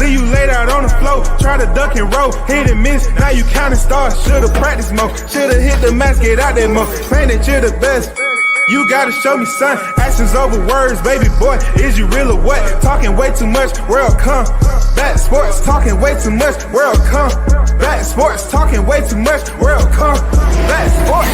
See you laid out on the floor, try to duck and roll, hit and miss, now you counting stars. Should've practiced more, should've hit the mask, get out there more. Saying that you're the best. You gotta show me, son. Actions over words, baby boy. Is you real or what? Talking way too much, world come. Back sports, talking way too much, world come. Back sports, talking way too much, world come. Back sports,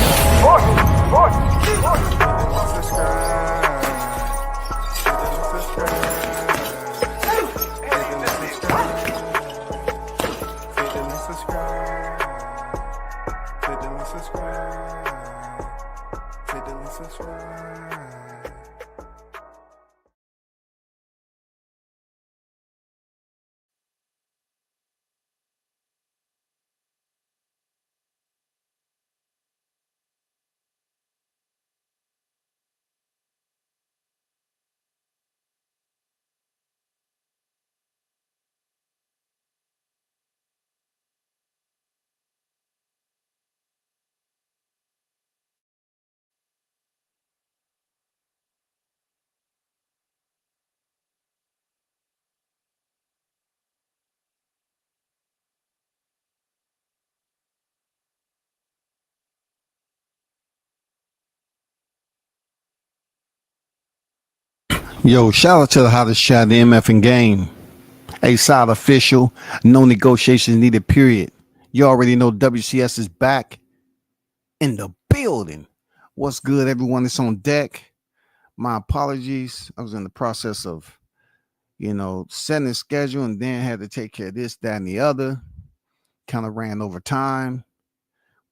Yo, shout out to the hottest shot in the MF game. A-Side official. No negotiations needed, period. You already know WCS is back in the building. What's good, everyone that's on deck? My apologies. I was in the process of, setting a schedule and then had to take care of this, that, and the other. Kind of ran over time.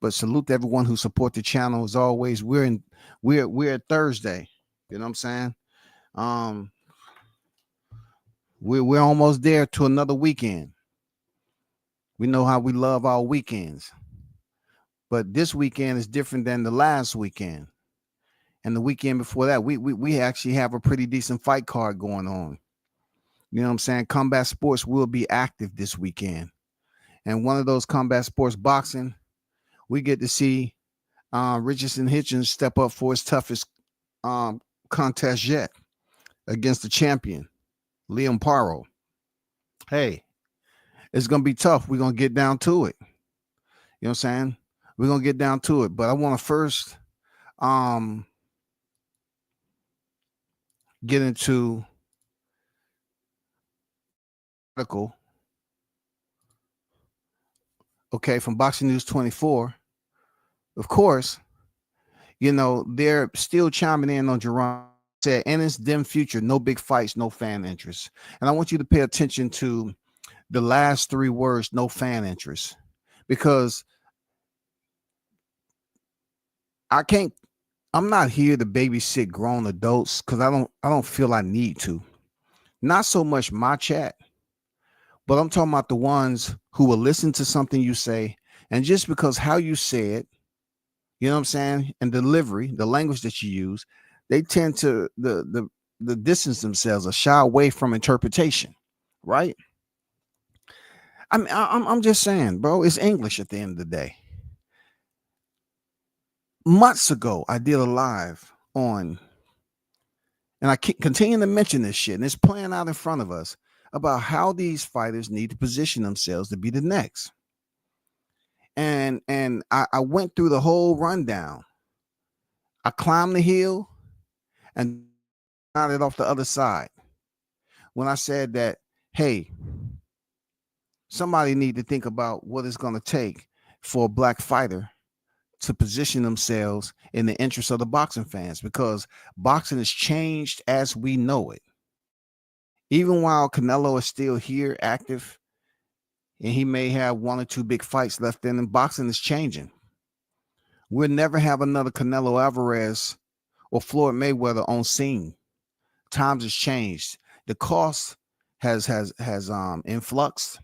But salute to everyone who support the channel. As always, we're at Thursday. You know what I'm saying? We're almost there to another weekend. We know how we love our weekends, but this weekend is different than the last weekend, and the weekend before that. We actually have a pretty decent fight card going on. You know what I'm saying? Combat sports will be active this weekend, and one of those combat sports, boxing, we get to see Richardson Hitchens step up for his toughest contest yet against the champion, Liam Paro. Hey, it's going to be tough. We're going to get down to it. You know what I'm saying? We're going to get down to it. But I want to first get into article, okay, from Boxing News 24. Of course, they're still chiming in on Jerome. Said, in its dim future, no big fights, no fan interest. And I want you to pay attention to the last three words, no fan interest, because I'm not here to babysit grown adults, because I don't feel I need to. Not so much my chat, but I'm talking about the ones who will listen to something you say, and just because how you say it, you know what I'm saying, and delivery, the language that you use, they tend to the distance themselves or shy away from interpretation, right? I mean, I'm just saying, bro, it's English at the end of the day. Months ago, I did a live on, and I continue to mention this shit, and it's playing out in front of us about how these fighters need to position themselves to be the next. And I went through the whole rundown. I climbed the hill and got it off the other side when I said that, hey, somebody need to think about what it's going to take for a black fighter to position themselves in the interest of the boxing fans, because boxing has changed as we know it. Even while Canelo is still here active and he may have one or two big fights left in him, boxing is changing. We'll never have another Canelo Alvarez or Floyd Mayweather on scene. Times has changed. The cost has influxed,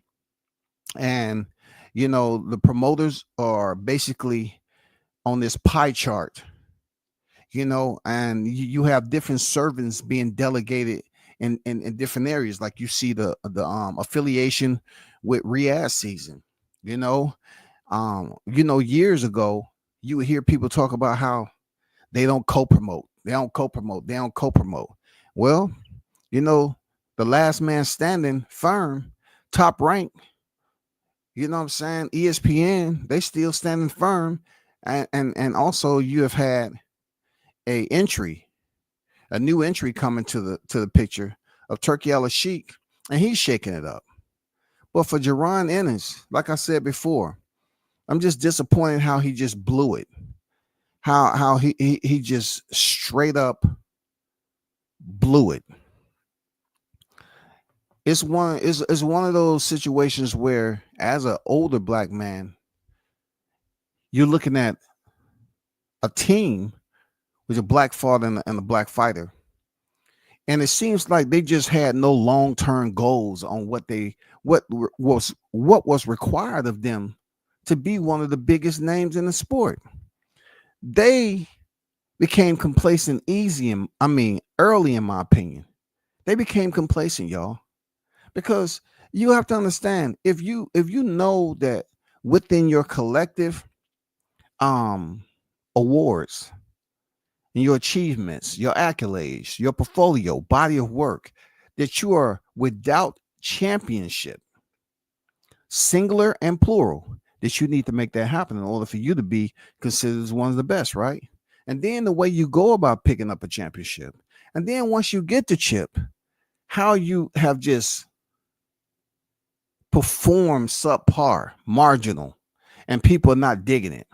and the promoters are basically on this pie chart. And you have different servants being delegated in different areas. Like you see the affiliation with Riyadh season. Years ago, you would hear people talk about how they don't co-promote. Well, the last man standing firm top rank. You know what I'm saying? ESPN, they still standing firm. And also you have had a entry, a new entry coming to the picture of Turkey Al Sheik, and he's shaking it up. But for Jerron Ennis, like I said before, I'm just disappointed how he just blew it. How he just straight up blew it. It's one of those situations where, as an older black man, you're looking at a team with a black father and a black fighter, and it seems like they just had no long term goals on what was required of them to be one of the biggest names in the sport. They became complacent early, in my opinion. They became complacent, y'all, because you have to understand, if you know that within your collective um awards and your achievements, your accolades, your portfolio, body of work, that you are without championship, singular and plural, that you need to make that happen in order for you to be considered as one of the best, right? And then the way you go about picking up a championship, and then once you get the chip, how you have just performed subpar, marginal, and people are not digging it.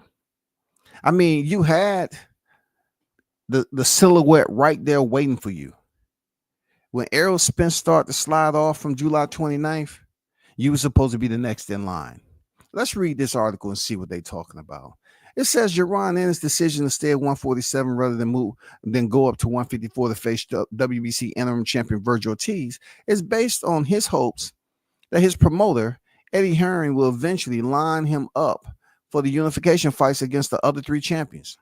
I mean, you had the silhouette right there waiting for you. When Errol Spence started to slide off from July 29th, you were supposed to be the next in line. Let's read this article and see what they're talking about. It says Jerron Ennis' decision to stay at 147 rather than go up to 154 to face WBC interim champion Virgil Ortiz is based on his hopes that his promoter, Eddie Hearn, will eventually line him up for the unification fights against the other three champions.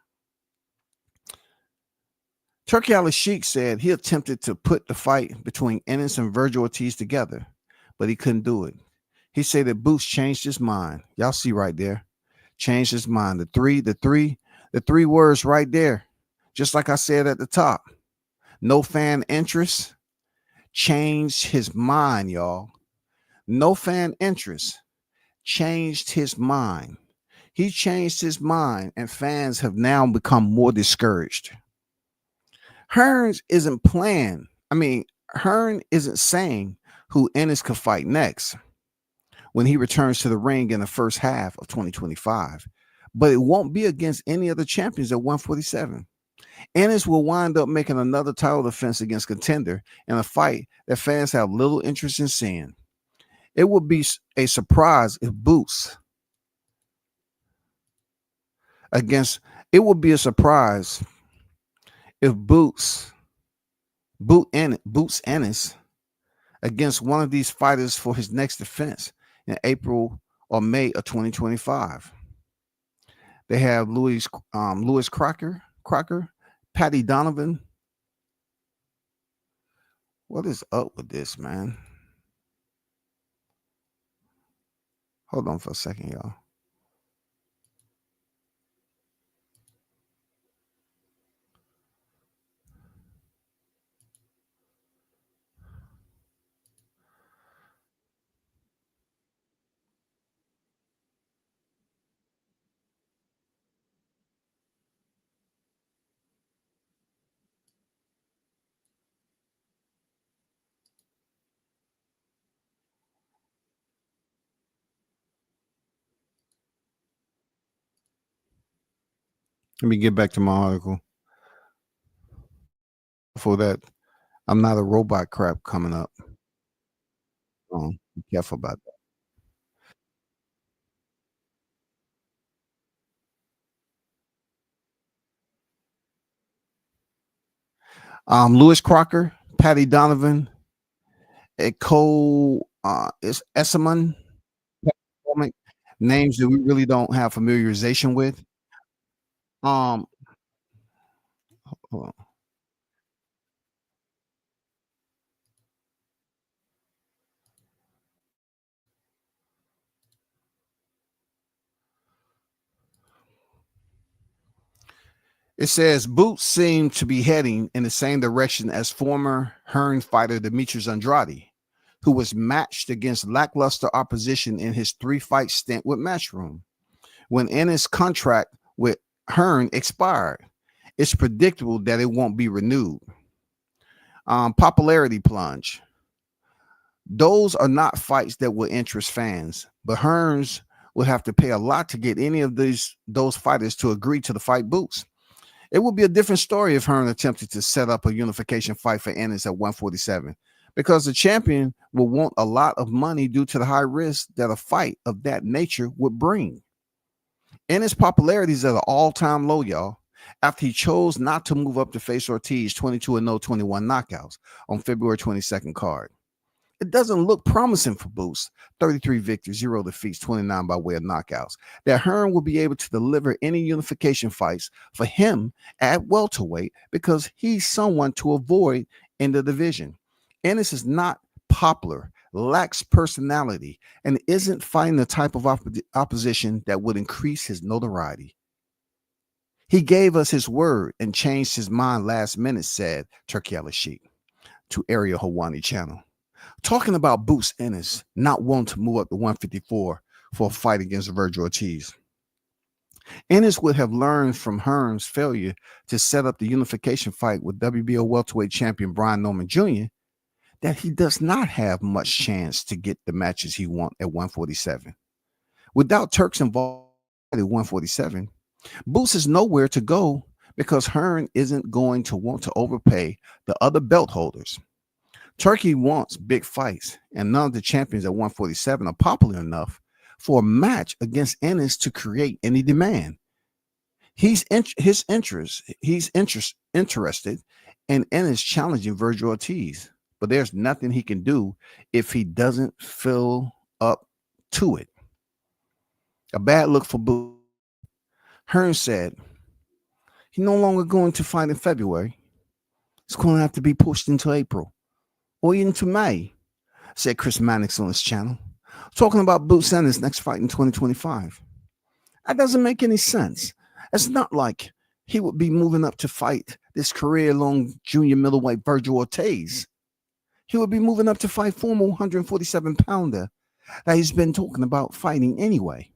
Turkey Al Sheik said he attempted to put the fight between Ennis and Virgil Ortiz together, but he couldn't do it. He said that Boots changed his mind. Y'all see right there. Changed his mind. The three words right there. Just like I said at the top. No fan interest. Changed his mind, y'all. No fan interest. Changed his mind. He changed his mind, and fans have now become more discouraged. Hearn isn't playing. Hearn isn't saying who Ennis could fight next when he returns to the ring in the first half of 2025. But it won't be against any of the champions at 147. Ennis will wind up making another title defense against contender in a fight that fans have little interest in seeing. It would be a surprise if Boots against it would be a surprise if Boots Ennis against one of these fighters for his next defense in April or May of 2025. They have Louis Crocker, Patty Donovan. What is up with this, man? Hold on for a second, y'all. Let me get back to my article. Before that, I'm not a robot crap coming up. Be careful about that. Louis Crocker, Patty Donovan, a Cole is Esselman, names that we really don't have familiarization with. Um, hold on. It says Boots seem to be heading in the same direction as former Hearn fighter Demetrius Andrade, who was matched against lackluster opposition in his 3-fight stint with Matchroom. When Ennis' contract with Hearn expired, it's predictable that it won't be renewed. Popularity plunge. Those are not fights that will interest fans, but Hearns would have to pay a lot to get any of those fighters to agree to the fight boots. It would be a different story if Hearn attempted to set up a unification fight for Ennis at 147, because the champion will want a lot of money due to the high risk that a fight of that nature would bring. Ennis' popularity is at an all-time low, y'all, after he chose not to move up to face Ortiz 22-0, 21 knockouts on February 22nd card. It doesn't look promising for Boots. 33 victories, 0 defeats, 29 by way of knockouts. That Hearn will be able to deliver any unification fights for him at welterweight because he's someone to avoid in the division. Ennis is not popular, lacks personality, and isn't fighting the type of opposition that would increase his notoriety. He gave us his word and changed his mind last minute, said Turki Al-Sheikh to Area Hawani Channel. Talking about Boots Ennis not wanting to move up to 154 for a fight against Virgil Ortiz. Ennis would have learned from Hearn's failure to set up the unification fight with WBO welterweight champion Brian Norman Jr. that he does not have much chance to get the matches he wants at 147. Without Turks involved at 147, Boots is nowhere to go because Hearn isn't going to want to overpay the other belt holders. Turkey wants big fights, and none of the champions at 147 are popular enough for a match against Ennis to create any demand. He's interested in Ennis challenging Virgil Ortiz, but there's nothing he can do if he doesn't fill up to it. A bad look for Boots. Hearn said he's no longer going to fight in February. It's going to have to be pushed into April or even to May, said Chris Mannix on his channel, talking about Boots Ennis' next fight in 2025. That doesn't make any sense. It's not like he would be moving up to fight this career-long junior middleweight Virgil Ortiz. He would be moving up to fight former 147-pounder that he's been talking about fighting anyway.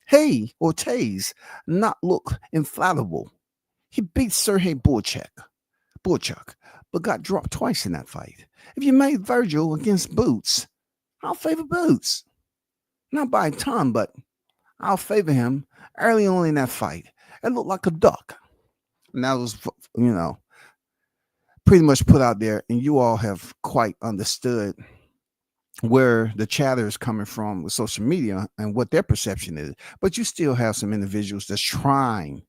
Hey, Ortiz not look inflatable. He beat Sergey Borchak, but got dropped twice in that fight. If you made Virgil against Boots, I'll favor Boots. Not by a ton, but I'll favor him early on in that fight. It looked like a duck. And that was, pretty much put out there, and you all have quite understood where the chatter is coming from with social media and what their perception is. But you still have some individuals that's trying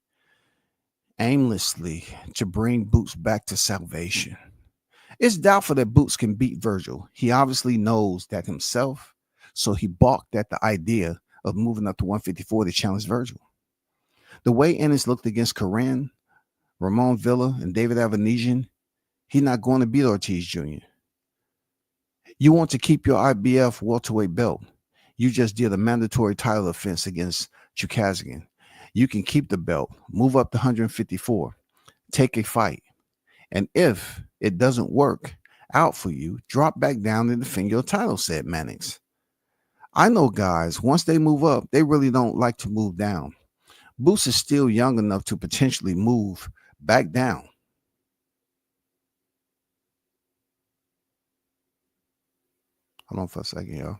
aimlessly to bring Boots back to salvation. It's doubtful that Boots can beat Virgil. He obviously knows that himself, so he balked at the idea of moving up to 154 to challenge Virgil. The way Ennis looked against Corinne, Ramon Villa, and David Avanesian, he's not going to beat Ortiz Jr. You want to keep your IBF welterweight belt. You just did a mandatory title offense against Chukazagan. You can keep the belt, move up to 154, take a fight. And if it doesn't work out for you, drop back down and defend your title, said Mannix. I know guys, once they move up, they really don't like to move down. Boots is still young enough to potentially move back down. Hold on for a second, y'all.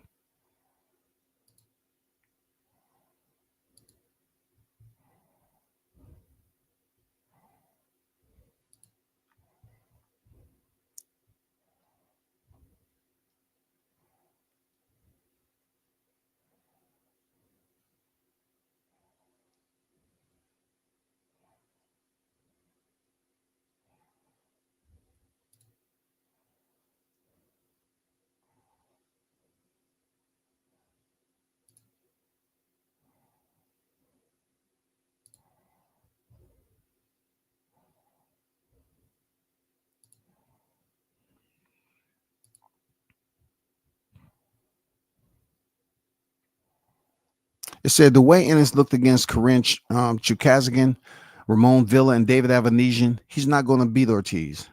It said the way Ennis looked against Corinne Chukazagan, Ramon Villa, and David Avanesian, he's not going to beat Ortiz.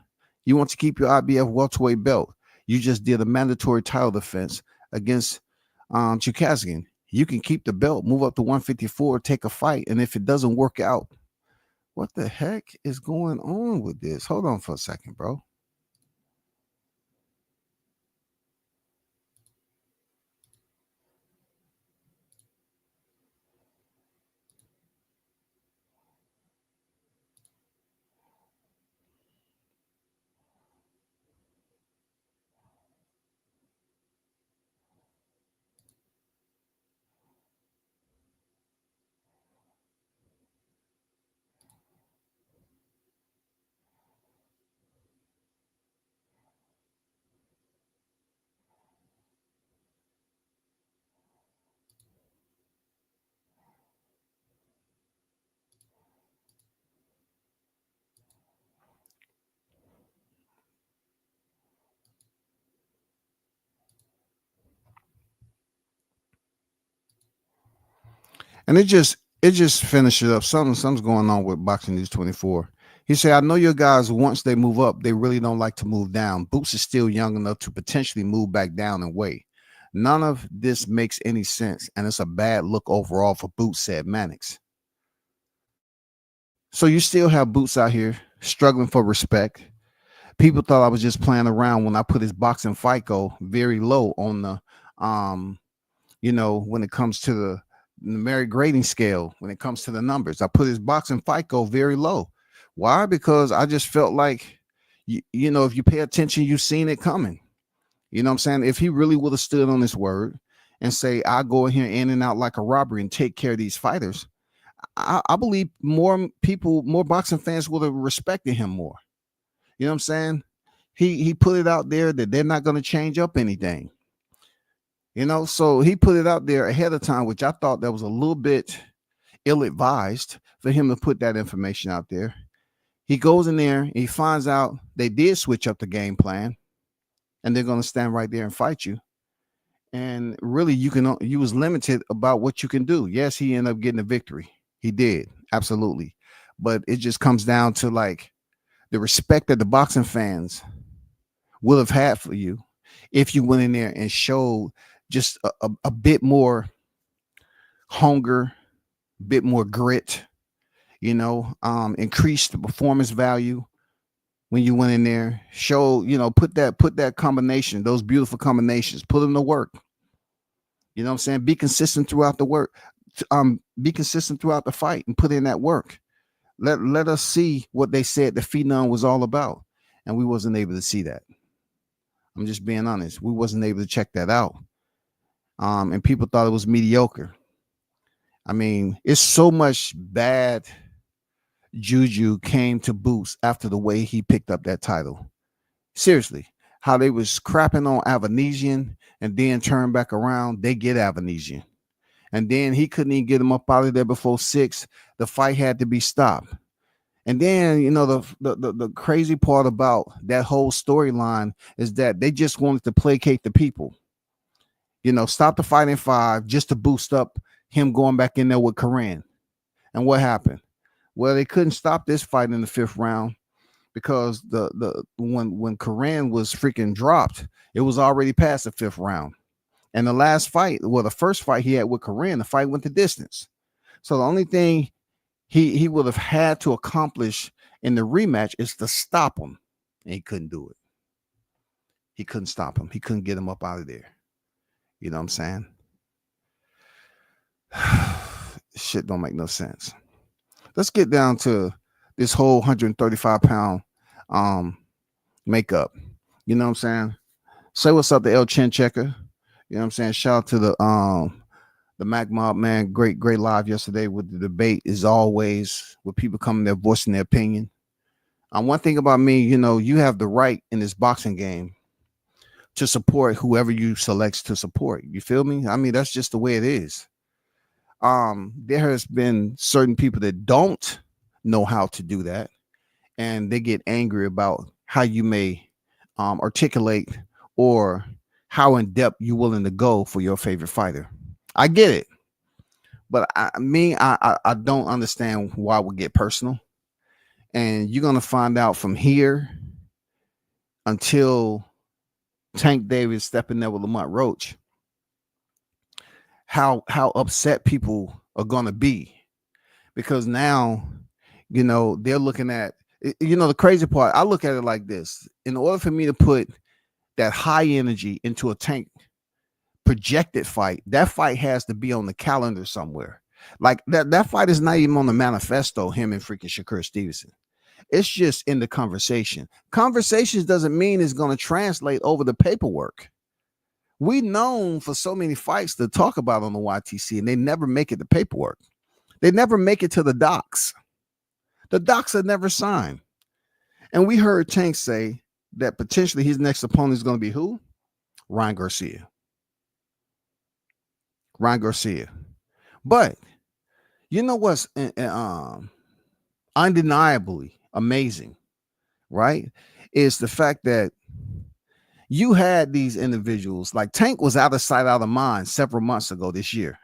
You want to keep your IBF welterweight belt. You just did a mandatory title defense against Chukagian. You can keep the belt, move up to 154, take a fight, and if it doesn't work out, what the heck is going on with this? Hold on for a second, bro. And it just finishes up. Something's going on with Boxing News 24. He said, I know your guys, once they move up, they really don't like to move down. Boots is still young enough to potentially move back down in weight. None of this makes any sense, and it's a bad look overall for Boots, said Mannix. So you still have Boots out here struggling for respect. People thought I was just playing around when I put his boxing fight goal very low on the when it comes to the numeric grading scale, when it comes to the numbers. I put his boxing fight goal very low. Why? Because I just felt like, if you pay attention, you've seen it coming. You know what I'm saying? If he really would have stood on his word and say, I go in here in and out like a robbery and take care of these fighters, I believe more boxing fans would have respected him more. You know what I'm saying? He put it out there that they're not going to change up anything. So he put it out there ahead of time, which I thought that was a little bit ill-advised for him to put that information out there. He goes in there and he finds out they did switch up the game plan and they're going to stand right there and fight you. And really, you was limited about what you can do. Yes, he ended up getting a victory. He did. Absolutely. But it just comes down to like the respect that the boxing fans would have had for you if you went in there and showed just a bit more hunger, a bit more grit, increase the performance value when you went in there, show, put that combination, those beautiful combinations, put them to work. You know what I'm saying? Be consistent throughout the work. Be consistent throughout the fight and put in that work. Let us see what they said the phenom was all about. And we wasn't able to see that. I'm just being honest. We wasn't able to check that out. And people thought it was mediocre. I mean, it's so much bad juju came to Boots after the way he picked up that title. Seriously, how they was crapping on Avanesian and then turn back around, they get Avanesian. And then he couldn't even get him up out of there before 6. The fight had to be stopped. And then, the crazy part about that whole storyline is that they just wanted to placate the people. Stop the fight in 5 just to boost up him going back in there with Corinne. And what happened? Well, they couldn't stop this fight in the 5th round because when Corinne was freaking dropped, it was already past the 5th round. And the last fight, the first fight he had with Corinne, the fight went the distance. So the only thing he would have had to accomplish in the rematch is to stop him. And he couldn't do it. He couldn't stop him. He couldn't get him up out of there. You know what I'm saying? Shit don't make no sense. Let's get down to this whole 135-pound makeup. You know what I'm saying? Say what's up to El Chin Checker. You know what I'm saying? Shout out to the Mac Mob, man. Great live yesterday with the debate, as always, with people coming there voicing their opinion. One thing about me, you have the right in this boxing game to support whoever you select to support. You feel me? I mean, that's just the way it is. There has been certain people that don't know how to do that, and they get angry about how you may articulate or how in depth you're willing to go for your favorite fighter. I get it, but I don't understand why we get personal. And you're gonna find out from here until Tank Davis stepping there with Lamont Roach, how upset people are gonna be, because now, they're looking at, the crazy part. I look at it like this: in order for me to put that high energy into a Tank projected fight, that fight has to be on the calendar somewhere. Like that fight is not even on the manifesto, him and freaking Shakur Stevenson. It's just in the conversation. Conversations doesn't mean it's going to translate over the paperwork. We known for so many fights to talk about on the YTC, and they never make it to paperwork. They never make it to the docs. The docs are never signed. And we heard Tank say that potentially his next opponent is going to be who? Ryan Garcia. Ryan Garcia. But you know what's undeniably amazing, right? Is the fact that you had these individuals, like Tank was out of sight, out of mind several months ago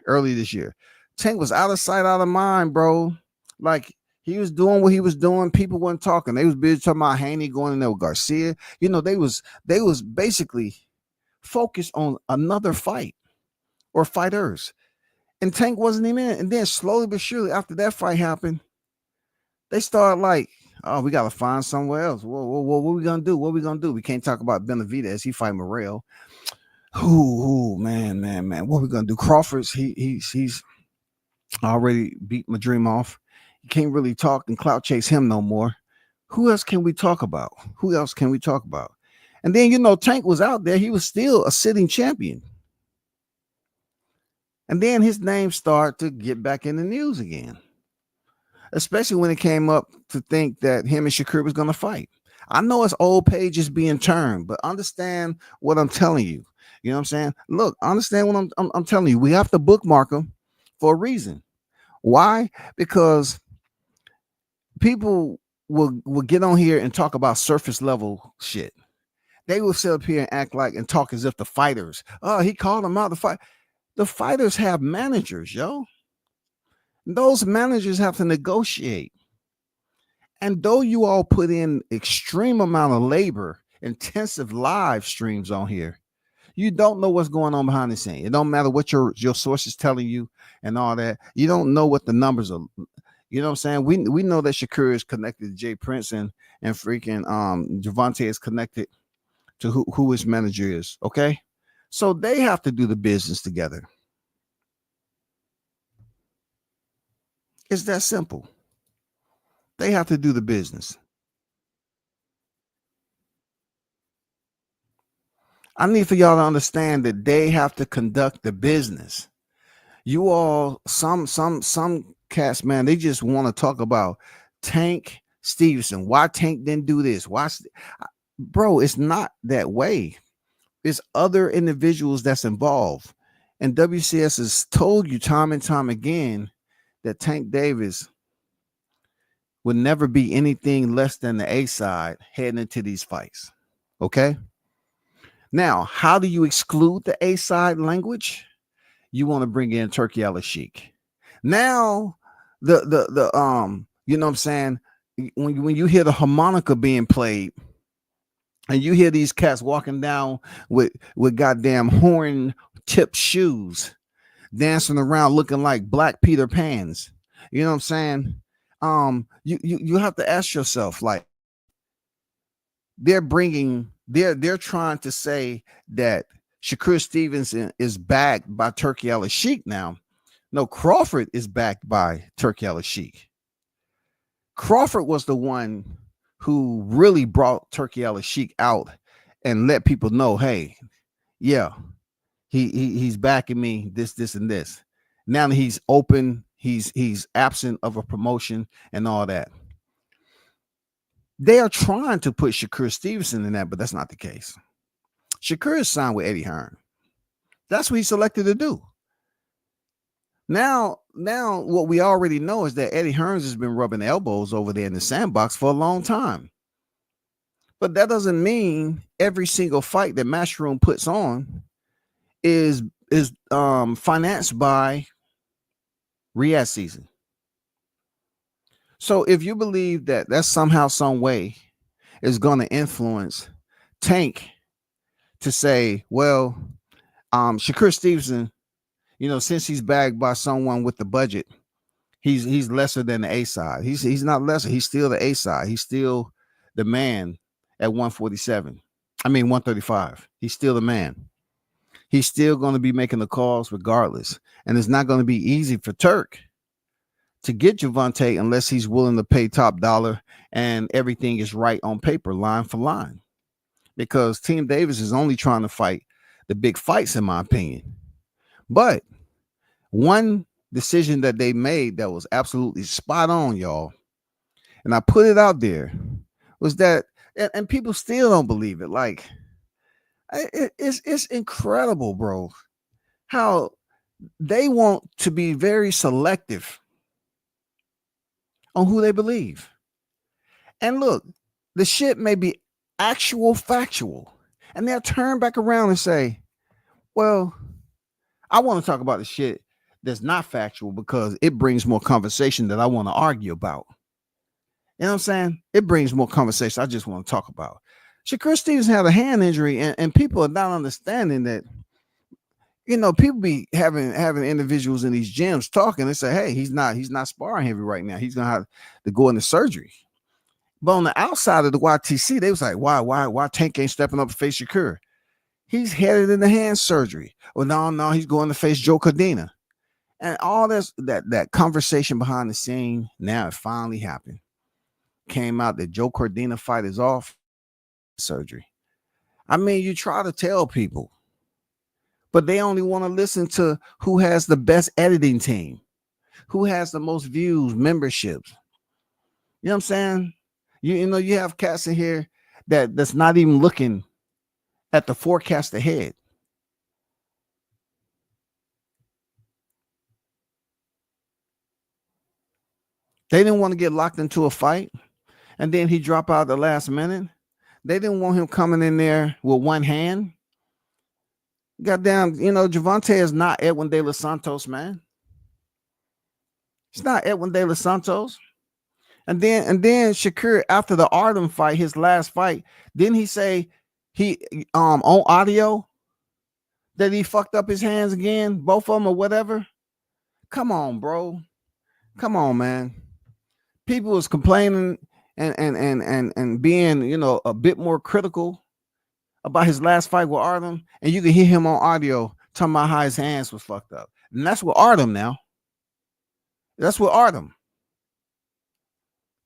early this year. Tank was out of sight, out of mind, bro. Like, he was doing what he was doing. People weren't talking. They was busy talking about Haney going in there with Garcia. They was basically focused on another fight or fighters. And Tank wasn't even in. And then slowly but surely, after that fight happened, they started like, oh, we got to find somewhere else. What are we going to do? What are we going to do? We can't talk about Benavidez. He fight Morrell. Man. What are we going to do? Crawford's, he's already beat my dream off. You can't really talk and clout chase him no more. Who else can we talk about? And then, Tank was out there. He was still a sitting champion. And then his name started to get back in the news again, especially when it came up to think that him and Shakur was going to fight. I know it's old pages being turned, but understand what I'm telling you. You know what I'm saying? Look, understand what I'm telling you. We have to bookmark them for a reason. Why? Because people will get on here and talk about surface level shit. They will sit up here and act like and talk as if the fighters, oh, he called them out to fight. The fighters have managers, yo. Those managers have to negotiate. And though you all put in extreme amount of labor, intensive live streams on here, you don't know what's going on behind the scene. It don't matter what your source is telling you and all that. You don't know what the numbers are. You know what I'm saying? We know that Shakur is connected to Jay Prince and freaking Javante is connected to who his manager is. Okay. So they have to do the business together. It's that simple. They have to do the business. I need for y'all to understand that they have to conduct the business. You all, some cats, man, they just want to talk about Tank Stevenson. Why Tank didn't do this? Bro, it's not that way. There's other individuals that's involved. And WCS has told you time and time again that Tank Davis would never be anything less than the A side heading into these fights. Okay. Now, how do you exclude the A side language? You want to bring in Turkey Al-Sheikh. Now, you know what I'm saying? When you hear the harmonica being played, and you hear these cats walking down with goddamn horn tipped shoes, dancing around looking like black Peter Pans. You know what I'm saying? You have to ask yourself, like, they're trying to say that Shakur Stevenson is backed by Turkey Al-Sheikh now. No, Crawford is backed by Turkey Al-Sheikh. Crawford was the one who really brought Turkey Al-Sheikh out and let people know, hey, yeah, he's backing me, this and this. Now that he's open, he's absent of a promotion and all that. They are trying to put Shakur Stevenson in that, but that's not the case. Shakur is signed with Eddie Hearn. That's what he selected to do. Now, what we already know is that Eddie Hearns has been rubbing elbows over there in the sandbox for a long time. But that doesn't mean every single fight that Matchroom puts on is financed by Riyadh season. So if you believe that somehow, some way is going to influence Tank to say, well, Shakur Stevenson, since he's bagged by someone with the budget, he's lesser than the A side. He's not lesser. He's still the A side. He's still the man at 147. I mean 135. He's still the man. He's still going to be making the calls regardless. And it's not going to be easy for Turk to get Javante unless he's willing to pay top dollar and everything is right on paper, line for line. Because Team Davis is only trying to fight the big fights, in my opinion. But one decision that they made that was absolutely spot on, y'all, and I put it out there, was that, and people still don't believe it. Like, it's incredible, bro, how they want to be very selective on who they believe. And look, the shit may be actual factual, and they'll turn back around and say, well, I want to talk about the shit that's not factual because it brings more conversation that I want to argue about. You know what I'm saying? It brings more conversation I just want to talk about. Shakur Stevens had a hand injury, and people are not understanding that. People be having individuals in these gyms talking and say, hey, he's not sparring heavy right now. He's gonna have to go into surgery. But on the outside of the YTC, they was like, why Tank ain't stepping up to face Shakur? He's headed into hand surgery. Well, no, he's going to face Joe Cordina. And all this, that conversation behind the scene, now it finally happened. Came out that Joe Cordina fight is off surgery. I mean, you try to tell people, but they only want to listen to who has the best editing team, who has the most views, memberships. You know what I'm saying? You have cats in here that's not even looking at the forecast ahead. They didn't want to get locked into a fight, and then he drop out at the last minute. They didn't want him coming in there with one hand. Goddamn, Javante is not Edwin De Los Santos, man. It's not Edwin De Los Santos. And then Shakur, after the Artem fight, his last fight, didn't he say he on audio that he fucked up his hands again, both of them or whatever? Come on, bro. Come on, man. People was complaining and being, a bit more critical about his last fight with Artem, and you can hear him on audio talking about how his hands was fucked up. And that's with Artem now. That's with Artem.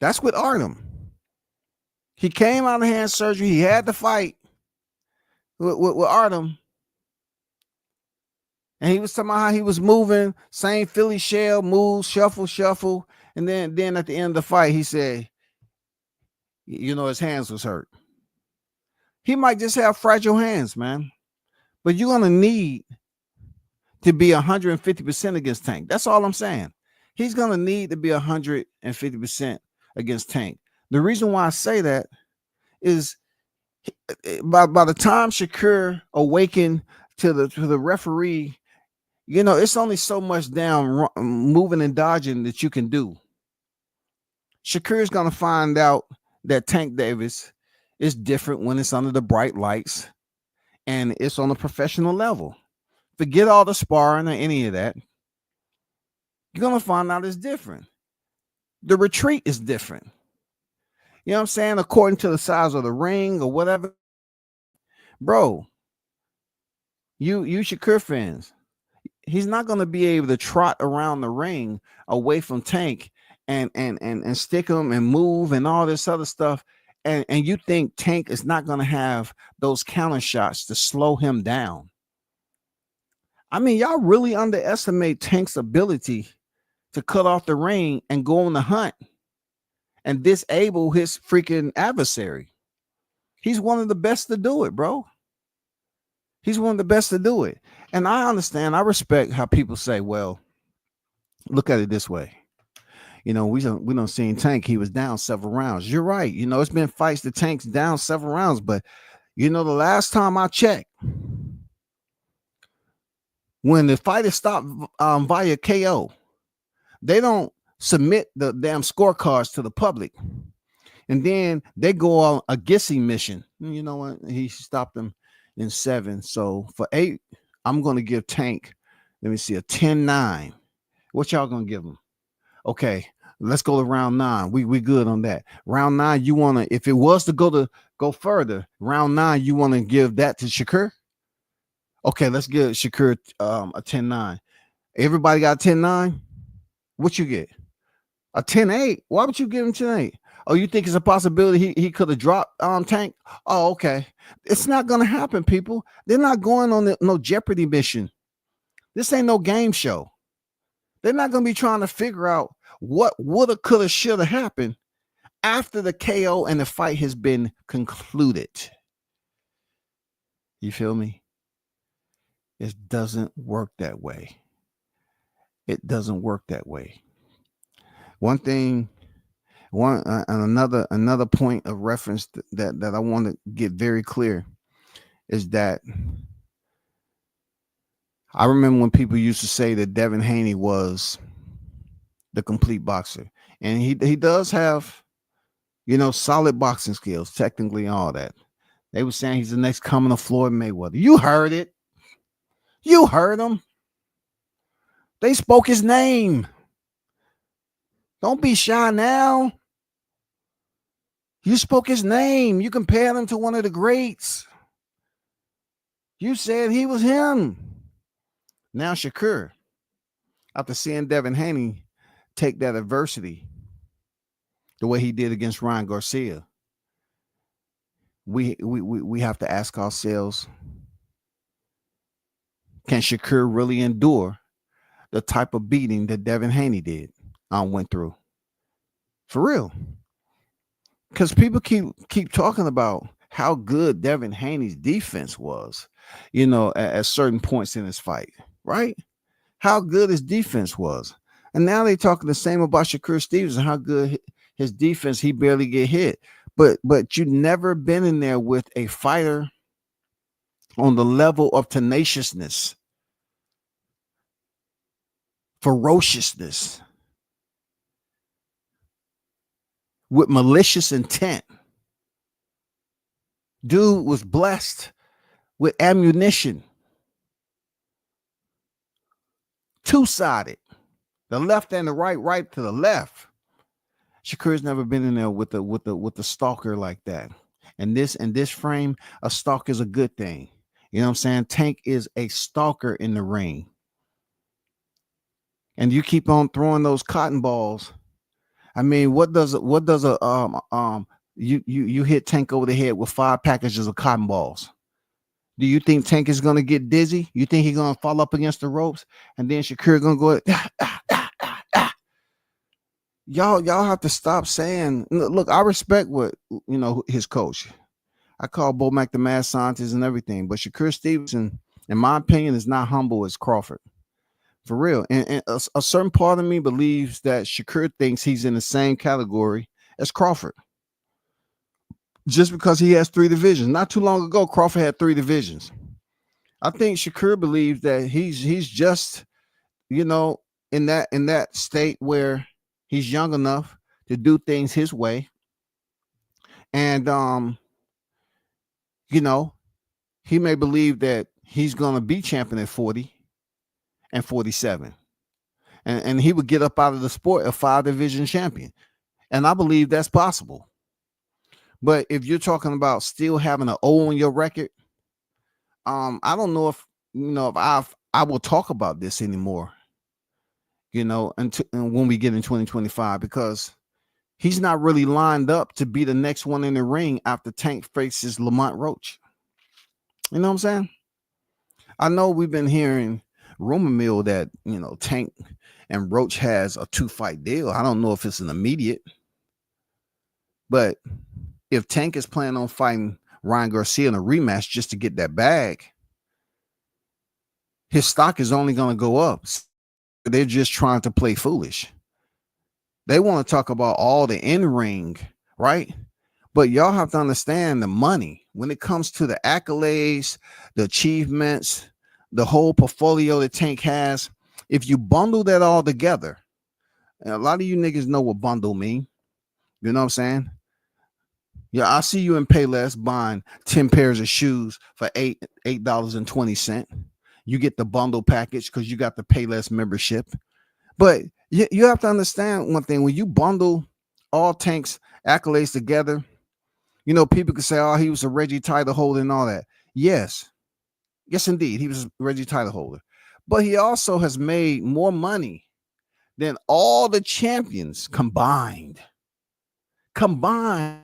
That's with Artem. He came out of hand surgery. He had to fight with Artem. And he was talking about how he was moving, same Philly shell, move, shuffle. And then at the end of the fight, he said, his hands was hurt. He might just have fragile hands, man. But you're going to need to be 150% against Tank. That's all I'm saying. He's going to need to be 150% against Tank. The reason why I say that is by the time Shakur awakened to the referee, it's only so much down moving and dodging that you can do. Shakur is going to find out that Tank Davis is different when it's under the bright lights and it's on a professional level. Forget all the sparring or any of that. You're going to find out it's different. The retreat is different. You know what I'm saying? According to the size of the ring or whatever. Bro, you Shakur fans, he's not going to be able to trot around the ring away from Tank and stick him and move and all this other stuff. And you think Tank is not going to have those counter shots to slow him down. I mean, y'all really underestimate Tank's ability to cut off the ring and go on the hunt and disable his freaking adversary. He's one of the best to do it, bro. He's one of the best to do it. And I understand, I respect how people say, well, look at it this way. We don't see Tank. He was down several rounds. You're right. It's been fights the Tank's down several rounds, but the last time I checked, when the fighter stopped via KO, they don't submit the damn scorecards to the public. And then they go on a guessing mission. You know what? He stopped him. and 7. So for 8, I'm going to give Tank, let me see, a 10-9. What y'all going to give him? Okay, let's go to round 9. We good on that. Round 9, you want to, if it was to go further, round 9, you want to give that to Shakur? Okay, let's give Shakur a 10-9. Everybody got 10-9? What you get? A 10-8? Why would you give him 10-8? Oh, you think it's a possibility he could have dropped Tank? Oh, okay. It's not gonna happen, people. They're not going on no Jeopardy mission. This ain't no game show. They're not gonna be trying to figure out what woulda, coulda, shoulda happened after the KO and the fight has been concluded. You feel me? It doesn't work that way. It doesn't work that way. Another point of reference that I want to get very clear is that I remember when people used to say that Devin Haney was the complete boxer, and he does have, solid boxing skills, technically, all that. They were saying he's the next coming of Floyd Mayweather. You heard it. You heard him. They spoke his name. Don't be shy now. You spoke his name. You compared him to one of the greats. You said he was him. Now Shakur, after seeing Devin Haney take that adversity the way he did against Ryan Garcia, we have to ask ourselves, can Shakur really endure the type of beating that Devin Haney went through? For real. Because people keep talking about how good Devin Haney's defense was, at certain points in his fight, right? How good his defense was. And now they're talking the same about Shakur Stevenson, how good his defense, he barely get hit. But you never been in there with a fighter on the level of tenaciousness, ferociousness, with malicious intent. Dude was blessed with ammunition. Two-sided. The left and the right to the left. Shakur's never been in there with the stalker like that. And this frame, a stalk is a good thing. You know what I'm saying? Tank is a stalker in the ring. And you keep on throwing those cotton balls. I mean, what does you hit Tank over the head with 5 packages of cotton balls? Do you think Tank is gonna get dizzy? You think he's gonna fall up against the ropes and then Shakur gonna go? Y'all have to stop saying. Look, I respect what his coach. I call Bo Mack the mad scientist and everything, but Shakur Stevenson, in my opinion, is not humble as Crawford. For real. And a certain part of me believes that Shakur thinks he's in the same category as Crawford. Just because he has 3 divisions. Not too long ago, Crawford had 3 divisions. I think Shakur believes that he's just, in that state where he's young enough to do things his way. And he may believe that he's gonna be champion at 40 and 47. And he would get up out of the sport a 5-division champion. And I believe that's possible. But if you're talking about still having an O on your record, I don't know if I will talk about this anymore, until when we get in 2025, because he's not really lined up to be the next one in the ring after Tank faces Lamont Roach. You know what I'm saying? I know we've been hearing rumor mill that Tank and Roach has a 2-fight deal. I don't know if it's an immediate, but if Tank is planning on fighting Ryan Garcia in a rematch just to get that bag, his stock is only going to go up. They're just trying to play foolish. They want to talk about all the in-ring, right? But y'all have to understand the money when it comes to the accolades, the achievements, the whole portfolio that Tank has. If you bundle that all together, and a lot of you niggas know what bundle mean. You know what I'm saying? Yeah, I see you in Payless buying 10 pairs of shoes for $8.20. You get the bundle package because you got the Payless membership. But you have to understand one thing: when you bundle all Tank's accolades together, people can say, "Oh, he was a Reggie title holder and all that." Yes, yes, indeed, he was a Reggie title holder. But he also has made more money than all the champions combined. Combined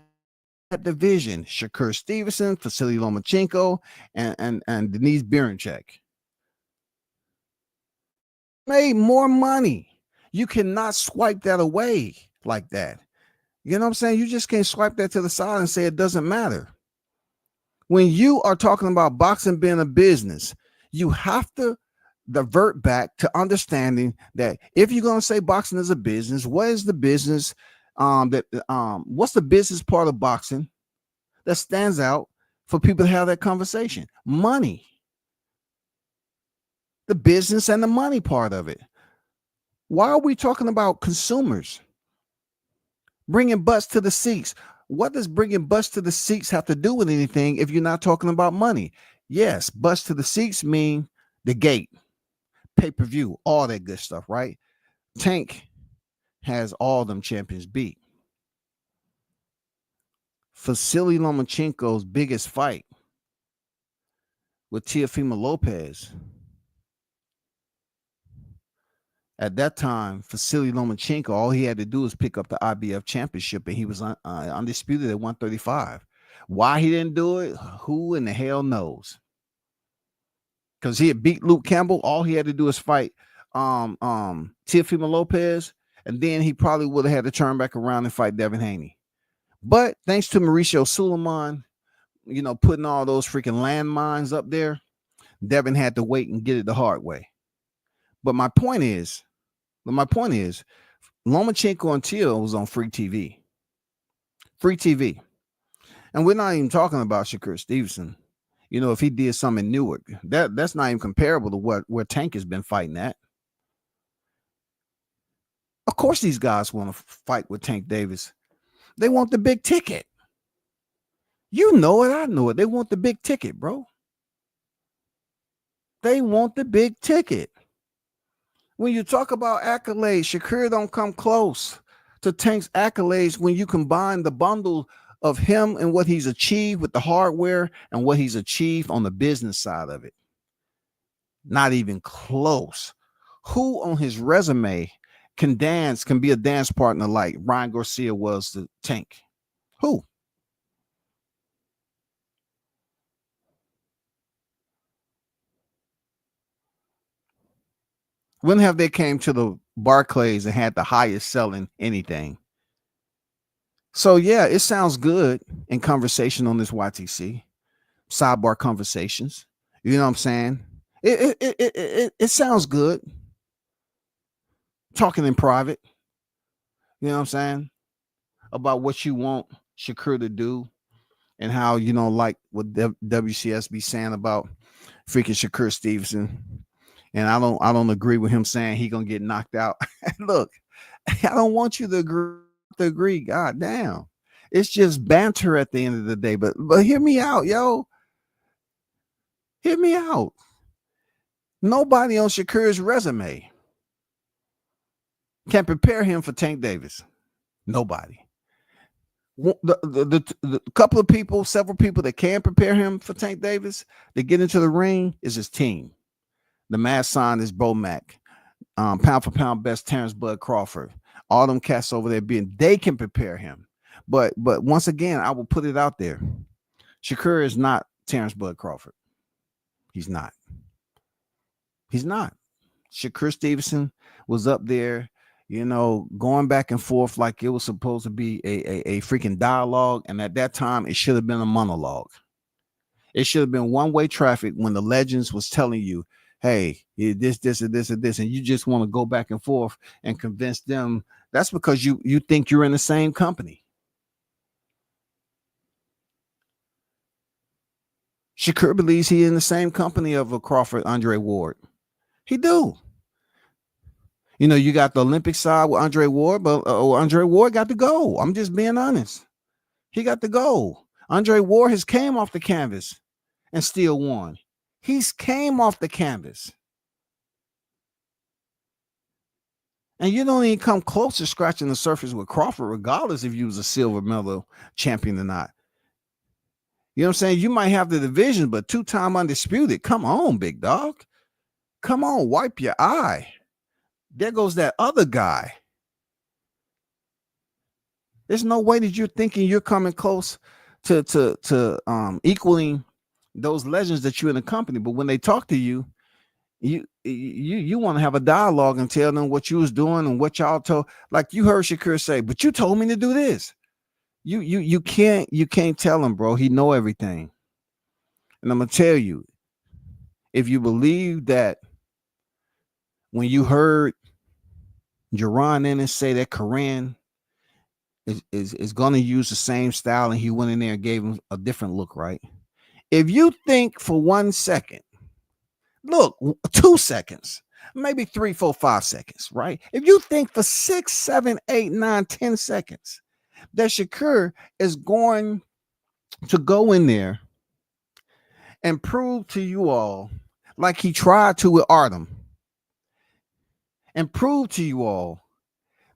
that division: Shakur Stevenson, Vasily Lomachenko, and Denise Bierenchek made more money. You cannot swipe that away like that. You know what I'm saying? You just can't swipe that to the side and say it doesn't matter. When you are talking about boxing being a business, you have to divert back to understanding that if you're going to say boxing is a business, what is the business what's the business part of boxing that stands out for people to have that conversation? Money. The business and the money part of it. Why are we talking about consumers? Bringing butts to the seats. What does bringing butts to the seats have to do with anything if you're not talking about money? Yes, butts to the seats mean the gate, pay-per-view, all that good stuff, right? Tank has all them champions beat. Vasily Lomachenko's biggest fight with Teofimo Lopez. At that time, Vasily Lomachenko, all he had to do was pick up the IBF championship, and he was undisputed at 135. Why he didn't do it, who in the hell knows? Because he had beat Luke Campbell. All he had to do was fight Teofimo Lopez, and then he probably would have had to turn back around and fight Devin Haney. But thanks to Mauricio Suleiman, putting all those freaking landmines up there, Devin had to wait and get it the hard way. But my point is, Lomachenko and Teo was on free TV. Free TV. And we're not even talking about Shakur Stevenson. If he did something in Newark, that's not even comparable to where Tank has been fighting at. Of course, these guys want to fight with Tank Davis. They want the big ticket. You know it, I know it. They want the big ticket, bro. They want the big ticket. When you talk about accolades, Shakur don't come close to Tank's accolades when you combine the bundle of him and what he's achieved with the hardware and what he's achieved on the business side of it. Not even close. Who on his resume can be a dance partner like Ryan Garcia was to Tank? Who? When have they came to the Barclays and had the highest selling anything? So yeah, it sounds good in conversation on this YTC, sidebar conversations. You know what I'm saying? It sounds good talking in private. You know what I'm saying? About what you want Shakur to do and how, like what WCS be saying about freaking Shakur Stevenson. And I don't agree with him saying he gonna get knocked out. Look, I don't want you to agree. God damn. It's just banter at the end of the day. But hear me out, yo. Hear me out. Nobody on Shakur's resume can prepare him for Tank Davis. Nobody. The couple of people, several people that can prepare him for Tank Davis to get into the ring is his team. The mad sign is Bo Mack. Pound for pound best Terrence Bud Crawford. All them cats over there they can prepare him. But once again, I will put it out there. Shakur is not Terrence Bud Crawford. He's not. He's not. Shakur Stevenson was up there, going back and forth like it was supposed to be a freaking dialogue. And at that time, it should have been a monologue. It should have been one-way traffic when the legends was telling you, hey, this, and this, and this, and you just want to go back and forth and convince them. That's because you think you're in the same company. Shakur believes he's in the same company of a Crawford, Andre Ward. He do. You got the Olympic side with Andre Ward, but Andre Ward got to go. I'm just being honest. He got the gold. Andre Ward has came off the canvas and still won. He's came off the canvas. And you don't even come close to scratching the surface with Crawford, regardless if you was a silver medal champion or not. You know what I'm saying? You might have the division, but 2-time undisputed. Come on, big dog. Come on, wipe your eye. There goes that other guy. There's no way that you're thinking you're coming close to equaling those legends that you're in the company. But when they talk to you, you want to have a dialogue and tell them what you was doing and what y'all told. Like you heard Shakur say, but you told me to do this. You can't tell him, bro. He know everything. And I'm gonna tell you, if you believe that when you heard Jaron Ennis say that Koran is going to use the same style and he went in there and gave him a different look, right? If you think for 1 second, look, 2 seconds, maybe 3, 4, 5 seconds, right? If you think for 6, 7, 8, 9, 10 seconds that Shakur is going to go in there and prove to you all, like he tried to with Artem, and prove to you all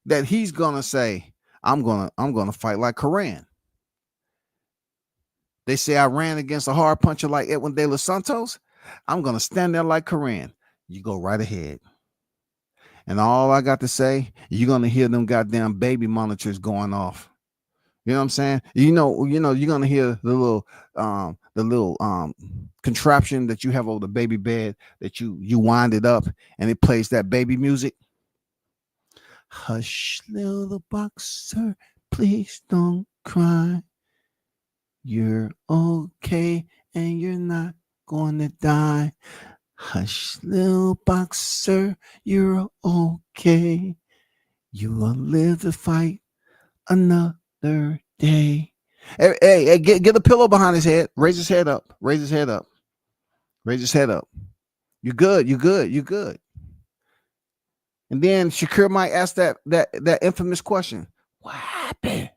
that he's gonna say, I'm gonna fight like Koran. They say I ran against a hard puncher like Edwin De Los Santos. I'm gonna stand there like Koran. You go right ahead. And all I got to say, you're gonna hear them goddamn baby monitors going off. You know what I'm saying? You know, you're gonna hear the little contraption that you have over the baby bed that you wind it up and it plays that baby music. Hush, little boxer, please don't cry. You're okay and you're not going to die. Hush, little boxer, you're okay. You will live to fight another day. Hey, get a pillow behind his head. Raise his head up. Raise his head up. Raise his head up. You good. You good. You good. And then Shakur might ask that infamous question. What happened?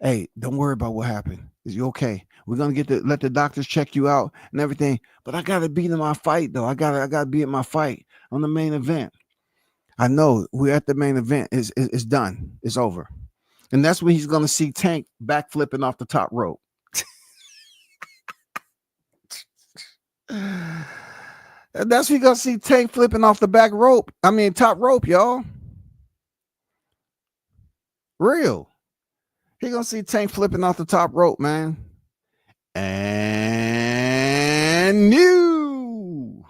Hey, don't worry about what happened. Is you okay? We're gonna let the doctors check you out and everything. But I gotta be in my fight though. I gotta be in my fight on the main event. I know we're at the main event. It's done. It's over. And that's when he's gonna see Tank backflipping off the top rope. And that's when you're gonna see Tank flipping off the top rope, y'all. Real. He gonna see Tank flipping off the top rope, man. And new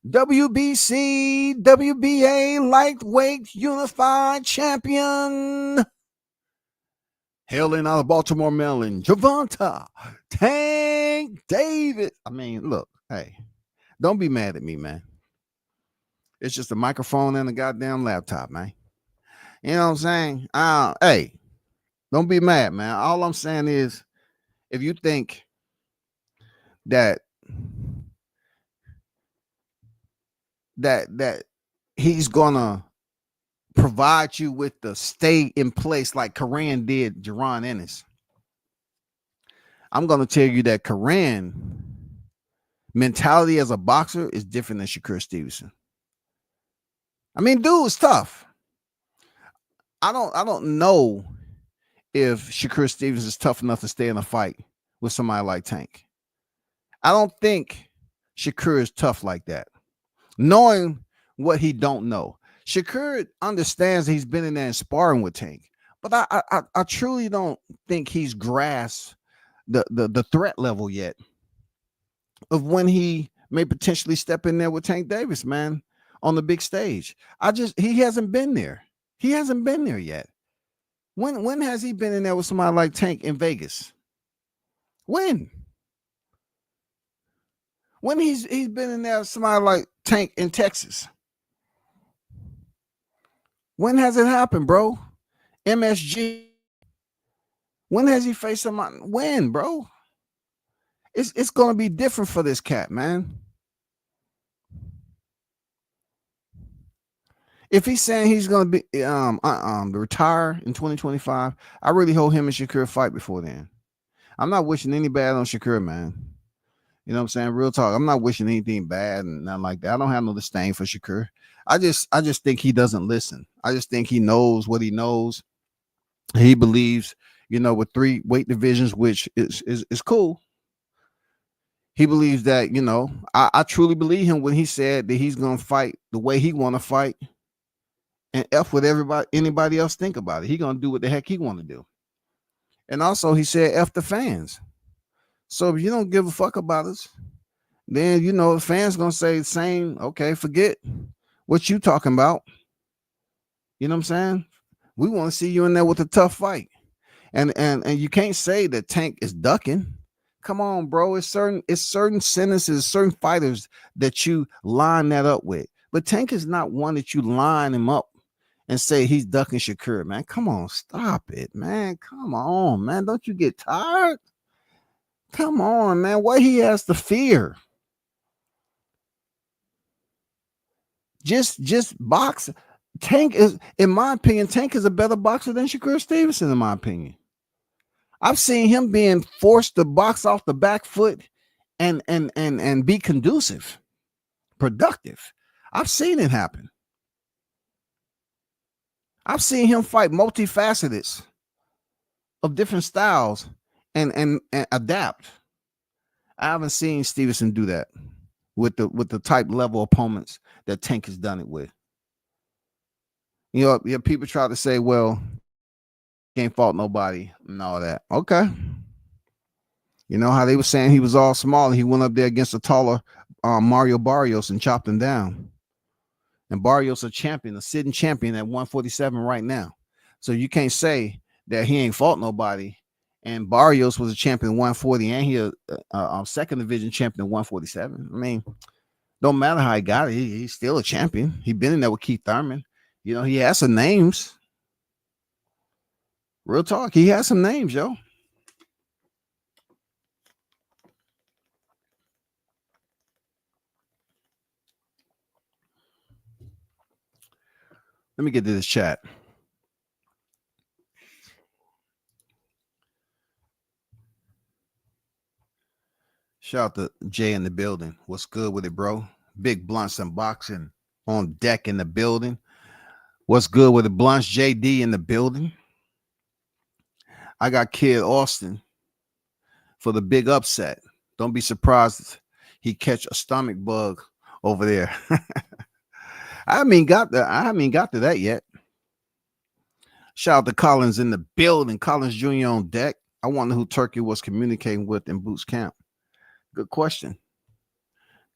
WBC, WBA lightweight unified champion, hailing out of Baltimore, Maryland, Gervonta Tank Davis. I mean, look, hey, don't be mad at me, man. It's just a microphone and a goddamn laptop, man. You know what I'm saying? Hey, don't be mad, man. All I'm saying is, if you think that he's gonna provide you with the stay in place like Koran did Jaron Ennis, I'm gonna tell you that Koran mentality as a boxer is different than Shakur Stevenson. I mean, dude is tough. I don't know if Shakur Stevenson is tough enough to stay in a fight with somebody like Tank. I don't think Shakur is tough like that. Knowing what he don't know. Shakur understands he's been in there and sparring with Tank, but I truly don't think he's grasped the threat level yet of when he may potentially step in there with Tank Davis, man, on the big stage. He hasn't been there. He hasn't been there yet. When has he been in there with somebody like Tank in Vegas? When he's been in there with somebody like Tank in Texas? When has it happened, bro? MSG. When has he faced somebody? When, bro? It's gonna be different for this cat, man. If he's saying he's gonna be retire in 2025, I really hope him and Shakur fight before then. I'm not wishing any bad on Shakur, man. You know what I'm saying? Real talk. I'm not wishing anything bad and nothing like that. I don't have no disdain for Shakur. I just think he doesn't listen. I just think he knows what he knows. He believes, with 3 weight divisions, which is cool. He believes that, I truly believe him when he said that he's gonna fight the way he want to fight, and F what anybody else think about it. He gonna do what the heck he want to do. And also he said F the fans. So if you don't give a fuck about us, then the fans gonna say the same. Okay, forget what you talking about. You know what I'm saying? We want to see you in there with a tough fight. And you can't say that Tank is ducking. Come on, bro. It's certain sentences, certain fighters that you line that up with. But Tank is not one that you line him up and say he's ducking Shakur, man. Come on, stop it, man. Come on, man. Don't you get tired? Come on, man. What he has to fear? Just box. Tank is, in my opinion, Tank is a better boxer than Shakur Stevenson, in my opinion. I've seen him being forced to box off the back foot and be conducive, productive. I've seen it happen. I've seen him fight multifacets of different styles and adapt. I haven't seen Stevenson do that with the type level opponents that Tank has done it with. People try to say, well, can't fault nobody and all that. Okay. You know how they were saying he was all small and he went up there against a taller Mario Barrios and chopped him down. And Barrios a champion, a sitting champion at 147 right now. So you can't say that he ain't fought nobody. And Barrios was a champion at 140 and he a second division champion at 147. I mean, don't matter how he got it. He's still a champion. He been in there with Keith Thurman. He has some names. Real talk. He has some names, yo. Let me get to this chat. Shout out to Jay in the building. What's good with it, bro? Big Blunts Unboxing on deck in the building. What's good with the Blunts? JD in the building. I got Kid Austin for the big upset. Don't be surprised he catch a stomach bug over there. I haven't got to that yet. Shout out to Collins in the building. Collins Jr. on deck. I wonder who Turkey was communicating with in Boots Camp. Good question.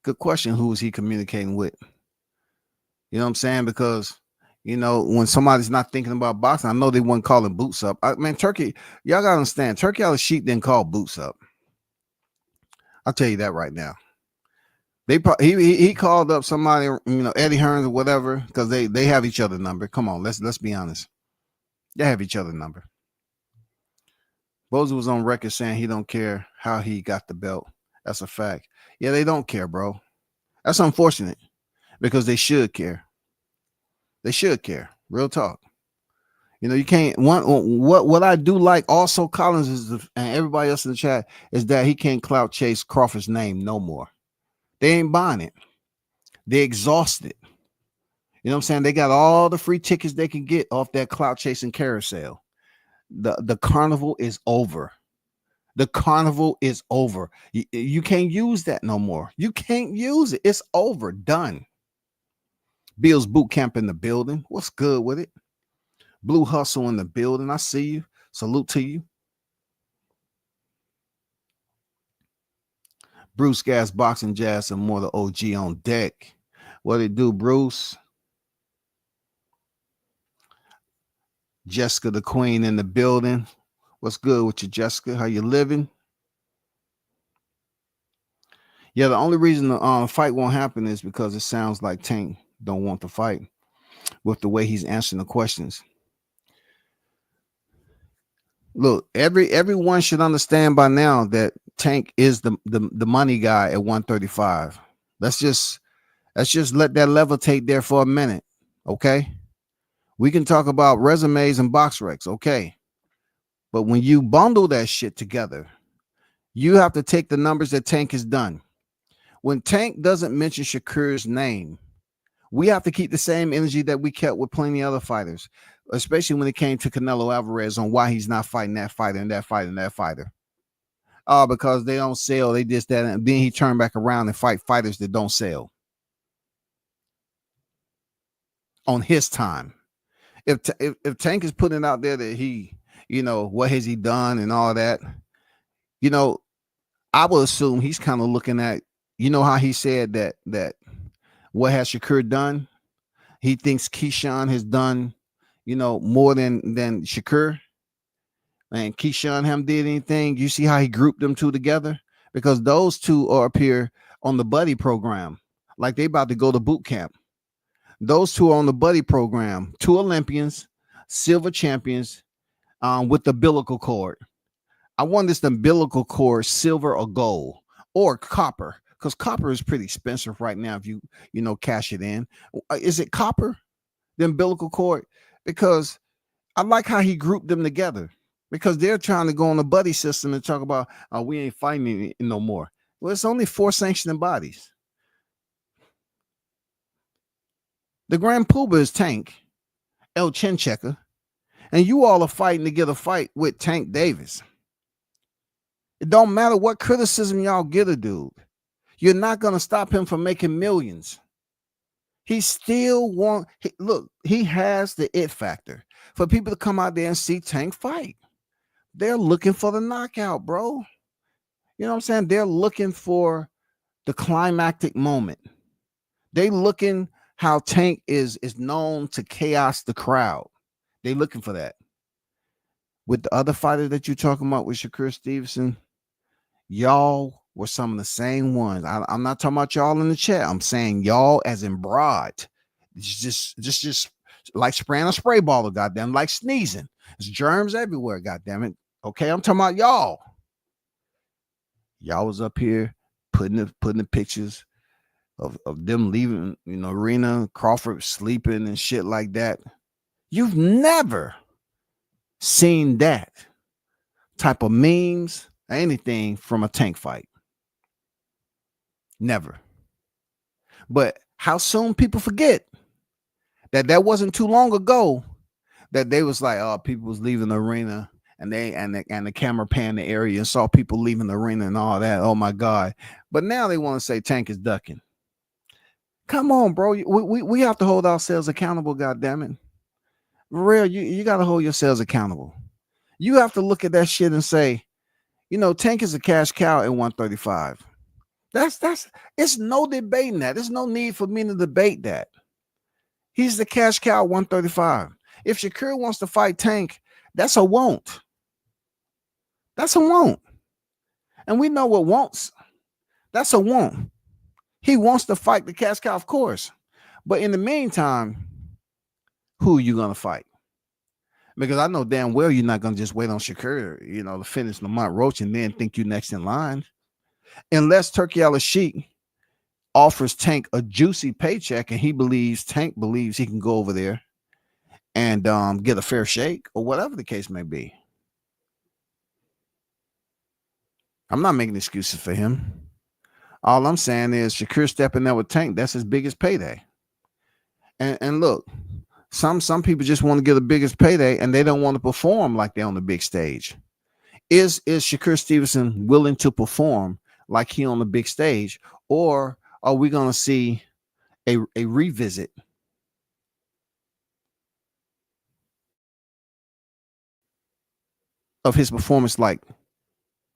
Good question. Who is he communicating with? You know what I'm saying? Because when somebody's not thinking about boxing, I know they weren't calling Boots up. Turkey, y'all gotta understand. Turkey out of Sheep didn't call Boots up. I'll tell you that right now. He called up somebody, Eddie Hearns or whatever, because they have each other number. Come on, let's be honest. They have each other number. Boza was on record saying he don't care how he got the belt. That's a fact. Yeah, they don't care, bro. That's unfortunate because they should care. They should care. Real talk. You can't. What I do like also Collins is and everybody else in the chat is that he can't clout chase Crawford's name no more. They ain't buying it. They exhausted. You know what I'm saying? They got all the free tickets they can get off that clout chasing carousel. The carnival is over. The carnival is over. You can't use that no more. You can't use it. It's over. Done. Bill's Boot Camp in the building. What's good with it? Blue Hustle in the building. I see you. Salute to you. Bruce Gas Boxing Jazz and more the OG on deck. What it do, Bruce? Jessica the Queen in the building. What's good with you, Jessica? How you living? Yeah, the only reason the fight won't happen is because it sounds like Tank don't want to fight with the way he's answering the questions. Look, everyone should understand by now that Tank is the money guy at 135. Let's just let that levitate there for a minute. Okay. We can talk about resumes and box recs. Okay. But when you bundle that shit together, you have to take the numbers that Tank has done. When Tank doesn't mention Shakur's name, we have to keep the same energy that we kept with plenty of other fighters, especially when it came to Canelo Alvarez on why he's not fighting that fighter and that fighter and that fighter. Because they don't sell. They just that, and then he turned back around and fight fighters that don't sell on his time. If Tank is putting out there that he, what has he done and all that, I would assume he's kind of looking at, how he said that what has Shakur done? He thinks Keyshawn has done, more than Shakur. And Keyshawn haven't did anything. You see how he grouped them two together? Because those two are up here on the buddy program, like they about to go to boot camp. Those two are on the buddy program, 2 Olympians, silver champions, with the umbilical cord. I want this umbilical cord silver or gold or copper, because copper is pretty expensive right now if you cash it in. Is it copper, the umbilical cord? Because I like how he grouped them together, because they're trying to go on the buddy system and talk about we ain't fighting no more. Well, it's only 4 sanctioning bodies. The Grand Poobah is Tank, El Chin Checker, and you all are fighting to get a fight with Tank Davis. It don't matter what criticism y'all get a dude. You're not going to stop him from making millions. He still look, he has the it factor for people to come out there and see Tank fight. They're looking for the knockout, bro. You know what I'm saying? They're looking for the climactic moment. They looking how Tank is known to chaos the crowd. They looking for that. With the other fighter that you're talking about with Shakur Stevenson, y'all were some of the same ones. I'm not talking about y'all in the chat. I'm saying y'all as in broad. It's just like spraying a spray bottle, goddamn, like sneezing. There's germs everywhere, goddamn it. Okay, I'm talking about y'all. Y'all was up here putting the pictures of them leaving, arena, Crawford sleeping and shit like that. You've never seen that type of memes or anything from a Tank fight. Never. But how soon people forget that wasn't too long ago that they was like, oh, people was leaving the arena and the camera panned the area and saw people leaving the arena and all that. Oh my God. But now they want to say Tank is ducking. Come on, bro. We have to hold ourselves accountable, goddammit. For real, you got to hold yourselves accountable. You have to look at that shit and say, Tank is a cash cow at 135. It's no debating that. There's no need for me to debate that. He's the cash cow 135. If Shakur wants to fight Tank, that's a won't. That's a won't. And we know what wants. That's a won't. He wants to fight the cash cow, of course. But in the meantime, who are you going to fight? Because I know damn well you're not going to just wait on Shakur, to finish Lamont Roach and then think you're next in line. Unless Turki Al-Sheikh offers Tank a juicy paycheck and Tank believes he can go over there and get a fair shake or whatever the case may be. I'm not making excuses for him. All I'm saying is Shakur stepping there with Tank, that's his biggest payday. And look, some people just want to get the biggest payday and they don't want to perform like they're on the big stage. Is Shakur Stevenson willing to perform like he on the big stage, or are we going to see a revisit of his performance like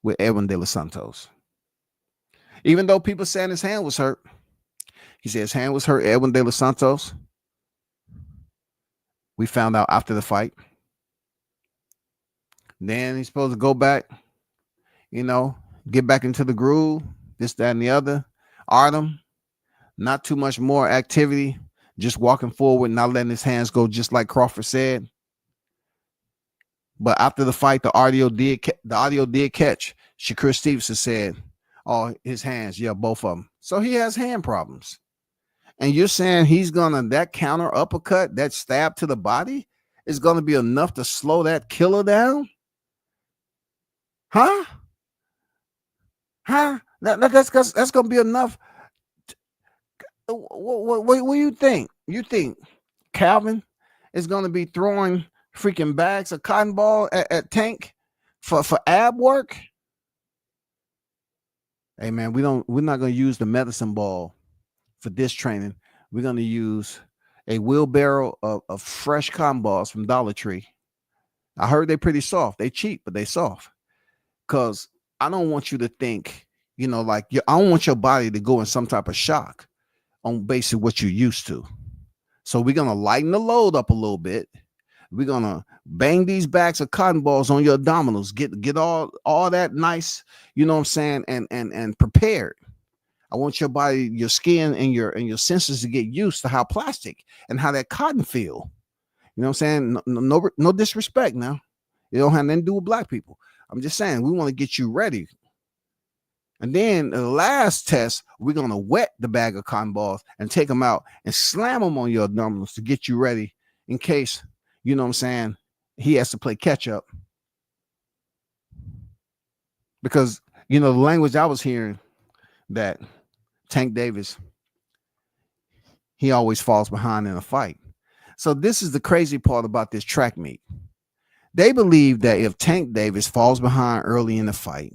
with Edwin De Los Santos? Even though people saying his hand was hurt, he said his hand was hurt. Edwin De Los Santos, we found out after the fight. Then he's supposed to go back, get back into the groove, this, that, and the other. Artem, not too much more activity, just walking forward, not letting his hands go, just like Crawford said. But after the fight, the audio did catch. Shakur Stevenson said, oh, his hands, yeah, both of them. So he has hand problems. And you're saying that counter uppercut, that stab to the body is gonna be enough to slow that killer down? Huh? Huh? That's gonna be enough. What do you think? You think Calvin is gonna be throwing freaking bags of cotton ball at Tank for ab work? Hey man, we're not gonna use the medicine ball for this training. We're gonna use a wheelbarrow of fresh cotton balls from Dollar Tree. I heard they're pretty soft. They cheap, but they soft. Cause I don't want you to think, like I don't want your body to go in some type of shock on basically what you're used to. So we're gonna lighten the load up a little bit. We're gonna bang these bags of cotton balls on your abdominals. Get all that nice, you know what I'm saying, and prepared. I want your body, your skin, and your senses to get used to how plastic and how that cotton feel. You know what I'm saying? No disrespect now. It don't have nothing to do with black people. I'm just saying we want to get you ready. And then the last test, we're gonna wet the bag of cotton balls and take them out and slam them on your abdominals to get you ready in case, you know what I'm saying, he has to play catch up. Because the language I was hearing that Tank Davis, he always falls behind in a fight. So this is the crazy part about this track meet. They believe that if Tank Davis falls behind early in the fight,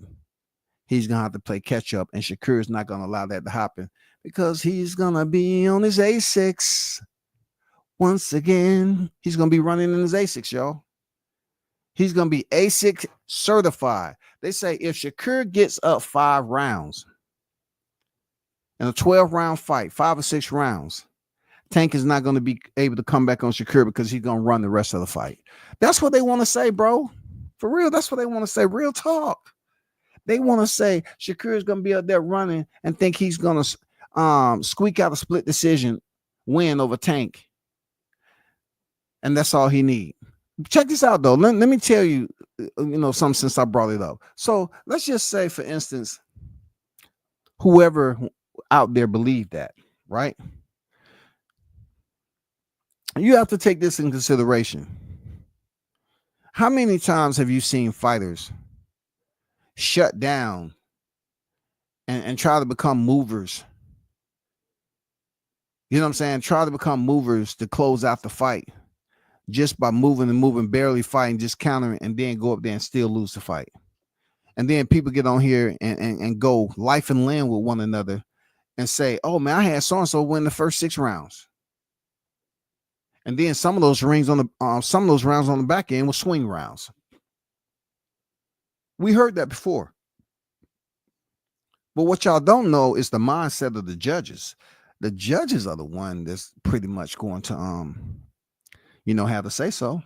he's going to have to play catch up, and Shakur is not going to allow that to happen because he's going to be on his A6 once again. He's going to be running in his A6, y'all. He's going to be A6 certified. They say if Shakur gets up 5 rounds in a 12-round fight, 5 or 6 rounds, Tank is not going to be able to come back on Shakur because he's going to run the rest of the fight. That's what they want to say, bro. For real, that's what they want to say. Real talk. They want to say Shakur is going to be out there running and think he's going to squeak out a split decision win over Tank. And that's all he need. Check this out, though. Let me tell you, something since I brought it up. So let's just say, for instance, whoever out there believed that, right? You have to take this in consideration. How many times have you seen fighters shut down and try to become movers? You know what I'm saying? Try to become movers to close out the fight just by moving, barely fighting, just countering, and then go up there and still lose the fight. And then people get on here and go life and limb with one another and say, oh man, I had so-and-so win the first 6 rounds. And then some of those rounds on the back end were swing rounds. We heard that before. But what y'all don't know is the mindset of the judges. The judges are the one that's pretty much going to have to say so.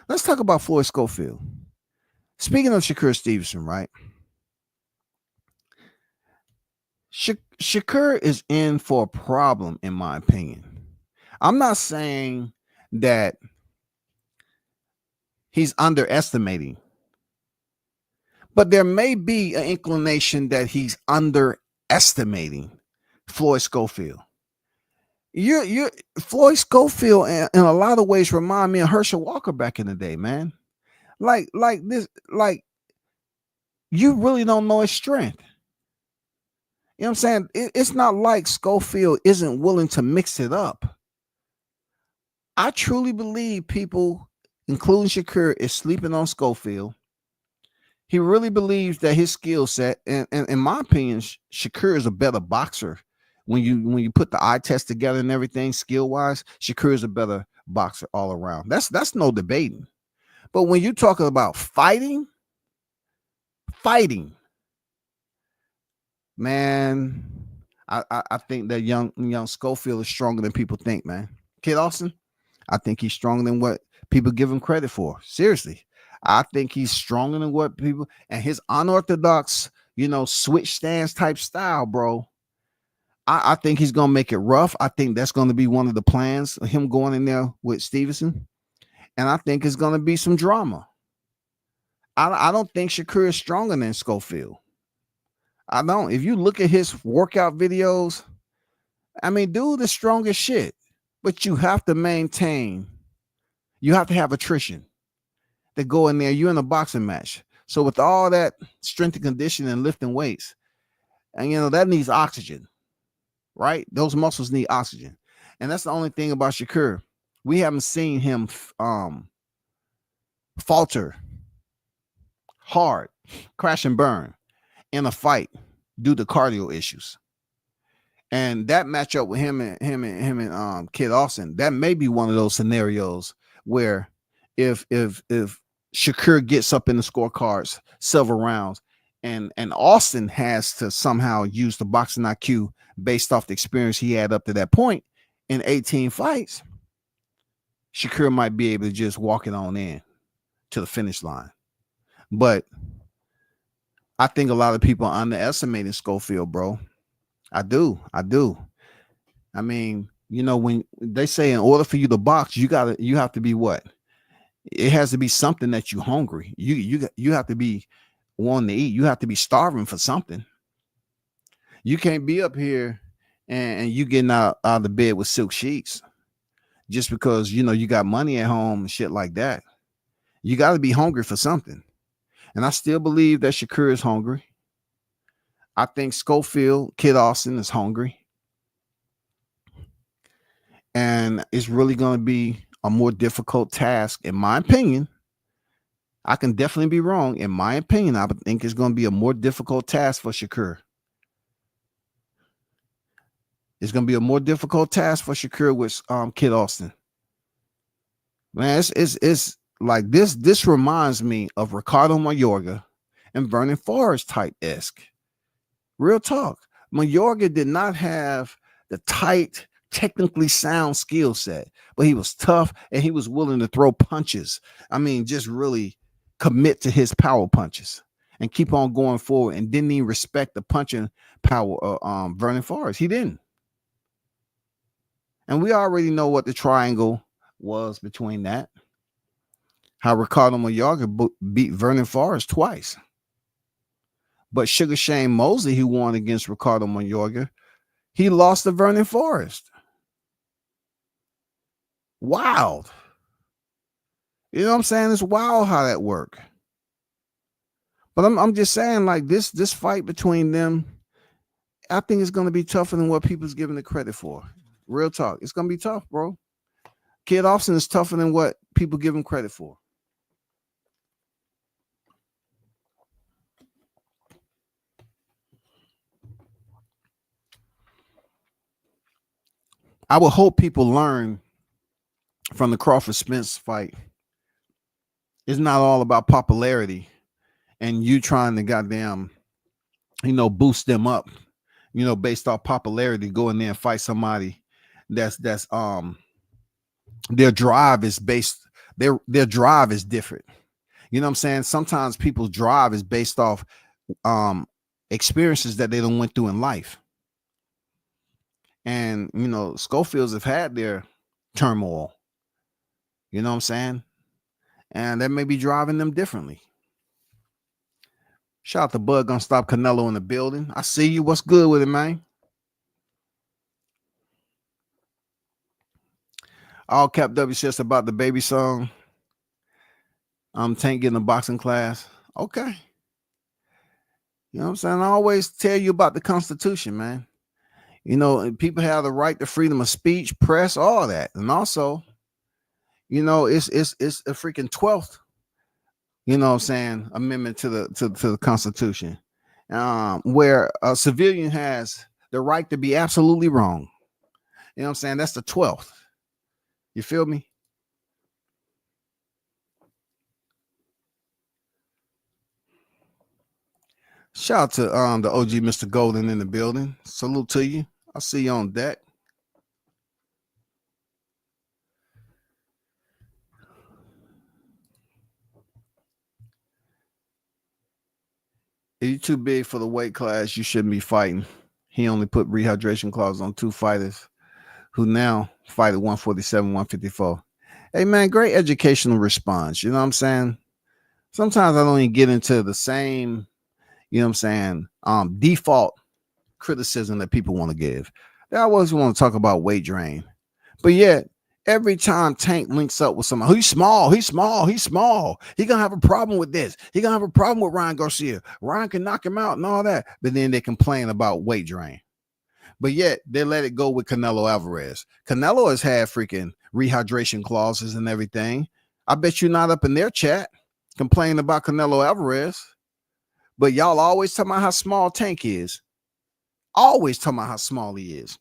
Let's talk about Floyd Schofield. Speaking of Shakur Stevenson, right? Shakur is in for a problem, in my opinion. I'm not saying that he's underestimating, but there may be an inclination that he's underestimating Floyd Schofield. Floyd Schofield in a lot of ways remind me of Herschel Walker back in the day, man. Like you really don't know his strength. You know what I'm saying? It's not like Schofield isn't willing to mix it up. I truly believe people, including Shakur, is sleeping on Schofield. He really believes that his skill set, and in my opinion, Shakur is a better boxer. When you put the eye test together and everything, skill wise, Shakur is a better boxer all around. That's no debating. But when you talk about fighting, man, I think that young Schofield is stronger than people think, man. Kid Austin, I think he's stronger than what people give him credit for. Seriously. I think he's stronger than what people, and his unorthodox, switch stance type style, bro. I think he's going to make it rough. I think that's going to be one of the plans of him going in there with Stevenson. And I think it's going to be some drama. I don't think Shakur is stronger than Schofield. I don't. If you look at his workout videos, I mean, dude is strong as shit, but you have to maintain. You have to have attrition that go in there. You're in a boxing match, so with all that strength and conditioning and lifting weights, and that needs oxygen, right? Those muscles need oxygen, and that's the only thing about Shakur. We haven't seen him falter hard, crash and burn in a fight due to cardio issues. And that matchup with him and Kid Austin, that may be one of those scenarios where if Shakur gets up in the scorecards several rounds and Austin has to somehow use the boxing IQ based off the experience he had up to that point in 18 fights, Shakur might be able to just walk it on in to the finish line. But I think a lot of people are underestimating Schofield, bro. I do. I mean, when they say in order for you to box, you have to be what? It has to be something that you're hungry. You have to be wanting to eat. You have to be starving for something. You can't be up here and you getting out of the bed with silk sheets just because you got money at home and shit like that. You got to be hungry for something. And I still believe that Shakur is hungry. I think Schofield, Kid Austin is hungry. And it's really going to be a more difficult task, in my opinion. I can definitely be wrong. In my opinion, I think it's going to be a more difficult task for Shakur. It's going to be a more difficult task for Shakur with Kid Austin. Man, it's like this. This reminds me of Ricardo Mayorga and Vernon Forrest type-esque. Real talk. Mayorga did not have the tight, technically sound skill set, but he was tough and he was willing to throw punches. I mean, just really commit to his power punches and keep on going forward, and didn't even respect the punching power of Vernon Forrest. He didn't. And we already know what the triangle was between that. How Ricardo Mayorga beat Vernon Forrest twice. But Sugar Shane Mosley, who won against Ricardo Mayorga, he lost to Vernon Forrest. Wild. You know what I'm saying? It's wild how that worked. But I'm just saying, like, this fight between them, I think it's going to be tougher than what people's giving the credit for. Real talk. It's going to be tough, bro. Kid Austin is tougher than what people give him credit for. I would hope people learn from the Crawford Spence fight. It's not all about popularity and you trying to goddamn, boost them up, based off popularity, go in there and fight somebody that's their drive is based, their drive is different. You know what I'm saying? Sometimes people's drive is based off experiences that they done went through in life. And, Schofields have had their turmoil. You know what I'm saying? And that may be driving them differently. Shout out to Bud Gonna Stop Canelo in the building. I see you. What's good with it, man? All Cap W says about the baby song. Tank getting a boxing class. Okay. You know what I'm saying? I always tell you about the Constitution, man. People have the right to freedom of speech, press, all that. And also, it's a freaking 12th, amendment to the Constitution, where a civilian has the right to be absolutely wrong. You know what I'm saying? That's the 12th. You feel me? Shout out to the OG Mr. Golden in the building. Salute to you. I'll see you on deck. If you're too big for the weight class, you shouldn't be fighting. He only put rehydration clause on 2 fighters who now fight at 147, 154. Hey, man, great educational response. You know what I'm saying? Sometimes I don't even get into the same, default criticism that people want to give. They always want to talk about weight drain. But yet, every time Tank links up with someone, he's small. He gonna have a problem with this. He gonna have a problem with Ryan Garcia. Ryan can knock him out and all that. But then they complain about weight drain. But yet they let it go with Canelo Alvarez. Canelo has had freaking rehydration clauses and everything. I bet you're not up in their chat complaining about Canelo Alvarez. But y'all always talking about how small Tank is. Always talking about how small he is.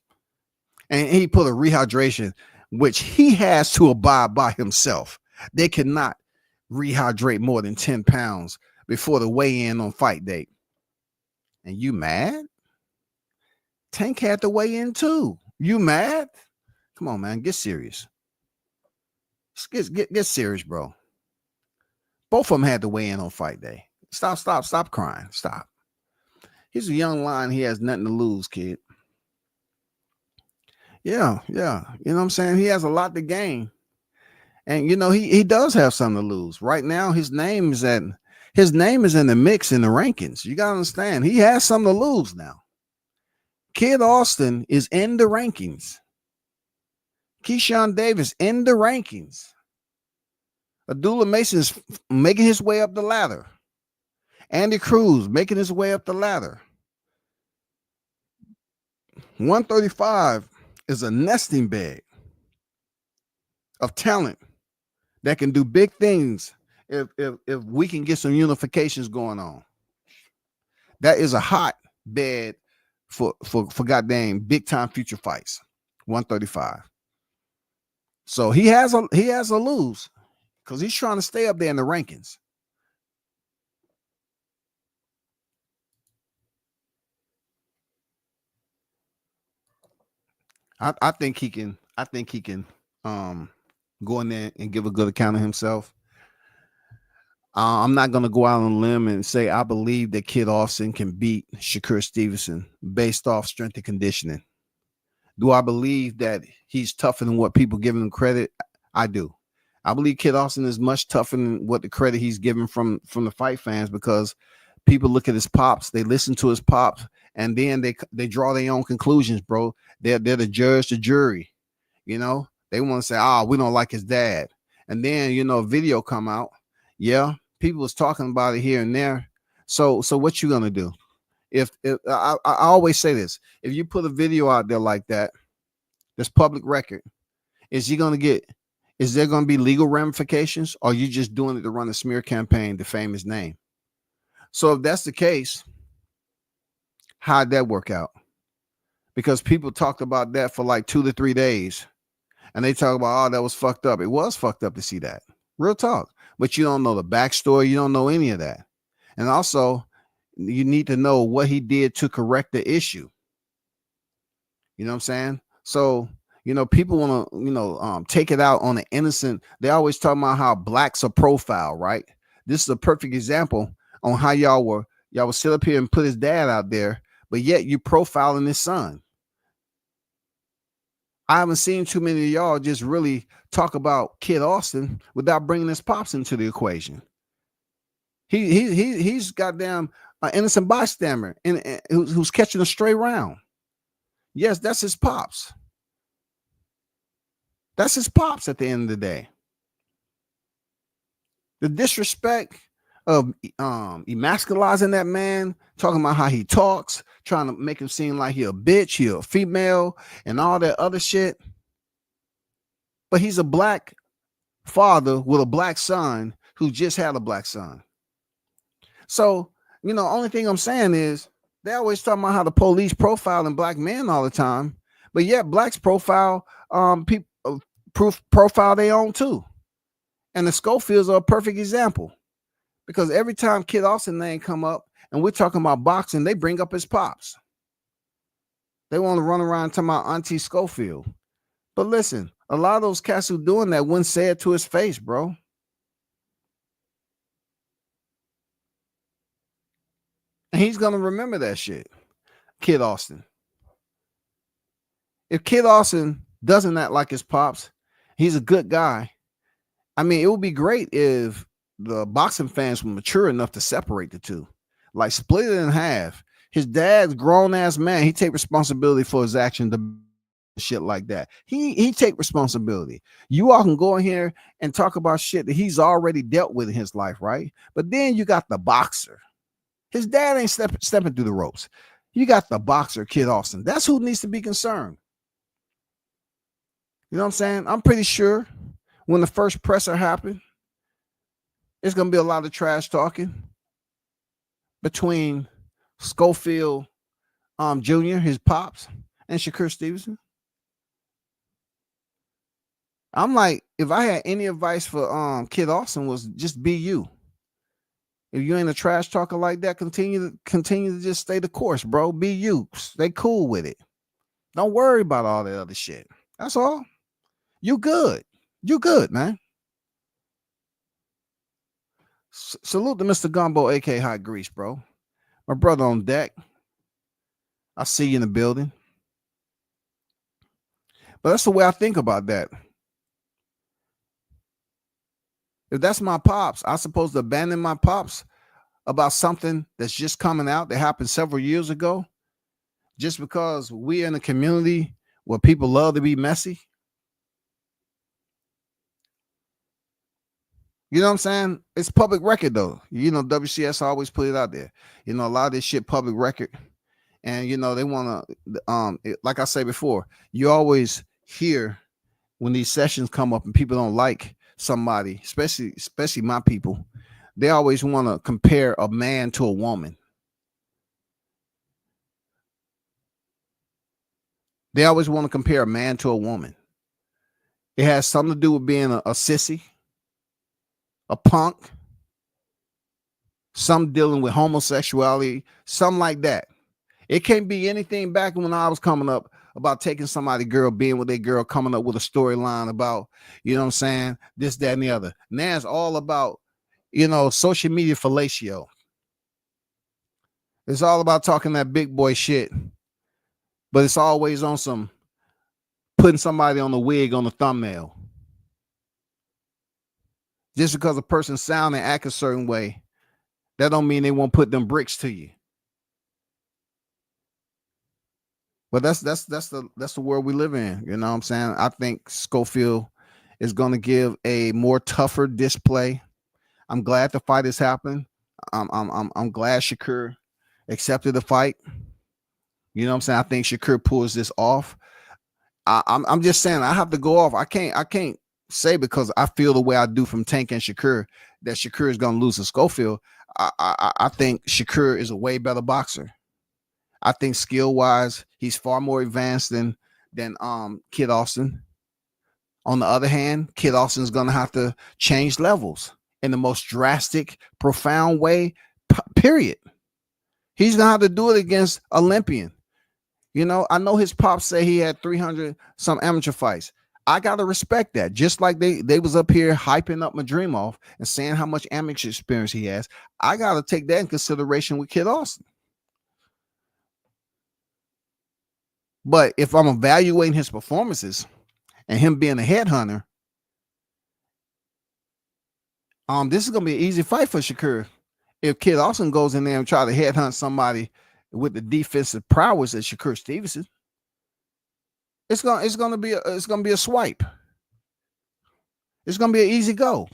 And he put a rehydration, which he has to abide by himself. They cannot rehydrate more than 10 pounds before the weigh-in on fight date. And you mad? Tank had to weigh in too. You mad? Come on, man. Get serious. Get serious, bro. Both of them had to weigh in on fight day. Stop crying. Stop. He's a young lion. He has nothing to lose, kid. Yeah. You know what I'm saying? He has a lot to gain. And you know, he does have something to lose. Right now, his name is in the mix in the rankings. You gotta understand, he has something to lose now. Kid Austin is in the rankings. Keyshawn Davis in the rankings. Abdullah Mason is making his way up the ladder. Andy Cruz making his way up the ladder. 135 is a nesting bed of talent that can do big things if we can get some unifications going on. That is a hot bed for goddamn big time future fights. 135. So he has a lose because he's trying to stay up there in the rankings. I think he can go in there and give a good account of himself. I'm not going to go out on a limb and say I believe that Kid Austin can beat Shakur Stevenson based off strength and conditioning. Do I believe that he's tougher than what people give him credit? I do. I believe Kid Austin is much tougher than what the credit he's given from the fight fans, because people look at his pops, they listen to his pops, and then they draw their own conclusions, bro. They're the judge, the jury. You know, they want to say, we don't like his dad. And then, you know, a video come out. Yeah, people was talking about it here and there. So what you gonna do? If I always say this, if you put a video out there like that, that's public record, is there going to be legal ramifications, or are you just doing it to run a smear campaign to defame his name? So if that's the case, how'd that work out? Because people talked about that for like 2 to 3 days, and they talk about, that was fucked up. It was fucked up to see that. Real talk. But you don't know the backstory. You don't know any of that. And also, you need to know what he did to correct the issue. You know what I'm saying? So, you know, people want to, take it out on the innocent. They always talk about how blacks are profiled, right? This is a perfect example on how y'all will sit up here and put his dad out there, but yet you profiling his son. I haven't seen too many of y'all just really talk about Kid Austin without bringing his pops into the equation. He's goddamn an innocent bystander and who's catching a stray round. Yes, that's his pops. That's his pops at the end of the day. The disrespect of emasculizing that man, talking about how he talks, trying to make him seem like he a bitch, he a female, and all that other shit. But he's a black father with a black son who just had a black son. So, you know, only thing I'm saying is they always talking about how the police profiling black men all the time, but yet blacks profile people profile their own too. And the Schofields are a perfect example, because every time Kid Austin name come up and we're talking about boxing, they bring up his pops. They want to run around talking about Auntie Schofield. But listen, a lot of those cats who doing that wouldn't say it to his face, bro. And he's going to remember that shit. Kid Austin. If Kid Austin doesn't act like his pops, he's a good guy. I mean, it would be great if the boxing fans were mature enough to separate the two, like split it in half. His dad's grown ass man. He take responsibility for his action. Shit like that. He take responsibility. You all can go in here and talk about shit that he's already dealt with in his life, right? But then you got the boxer. His dad ain't stepping through the ropes. You got the boxer, Kid Austin. That's who needs to be concerned. You know what I'm saying? I'm pretty sure when the first presser happened, it's gonna be a lot of trash talking between Schofield Jr., his pops, and Shakur Stevenson. I'm like, if I had any advice for Kid Austin, was just be you. If you ain't a trash talker like that, continue to just stay the course, bro. Be you. Stay cool with it. Don't worry about all that other shit. That's all. You good. You good, man. Salute to Mr. Gumbo, aka Hot Grease, bro. My brother on deck. I see you in the building. But that's the way I think about that. If that's my pops, I'm supposed to abandon my pops about something that's just coming out that happened several years ago, just because we're in a community where people love to be messy? You know what I'm saying? It's public record, though. You know, WCS always put it out there. You know, a lot of this shit public record. And, you know, they want to, like I said before, you always hear when these sessions come up and people don't like somebody, especially my people, they always want to compare a man to a woman. They always want to compare a man to a woman. It has something to do with being a sissy, a punk, some dealing with homosexuality, something like that. It can't be anything back when I was coming up about taking somebody girl, being with a girl, coming up with a storyline about, you know what I'm saying, this, that, and the other. Now it's all about, you know, social media fellatio. It's all about talking that big boy shit, but it's always on some putting somebody on the wig on the thumbnail. Just because a person sound and act a certain way, that don't mean they won't put them bricks to you. But that's the world we live in. You know what I'm saying? I think Schofield is going to give a more tougher display. I'm glad the fight has happened. I'm glad Shakur accepted the fight. You know what I'm saying? I think Shakur pulls this off. I'm just saying I have to go off. I can't say because I feel the way I do from Tank and Shakur that Shakur is going to lose to Schofield. I think Shakur is a way better boxer. I think skill-wise, he's far more advanced than Kid Austin. On the other hand, Kid Austin's going to have to change levels in the most drastic, profound way, period. He's going to have to do it against Olympian. You know, I know his pops say he had 300 some amateur fights. I got to respect that. Just like they was up here hyping up Madrimov and saying how much amateur experience he has. I got to take that in consideration with Kid Austin. But if I'm evaluating his performances and him being a headhunter, this is gonna be an easy fight for Shakur. If Kid Austin goes in there and try to headhunt somebody with the defensive prowess of Shakur Stevenson, it's gonna be a swipe. It's gonna be an easy go.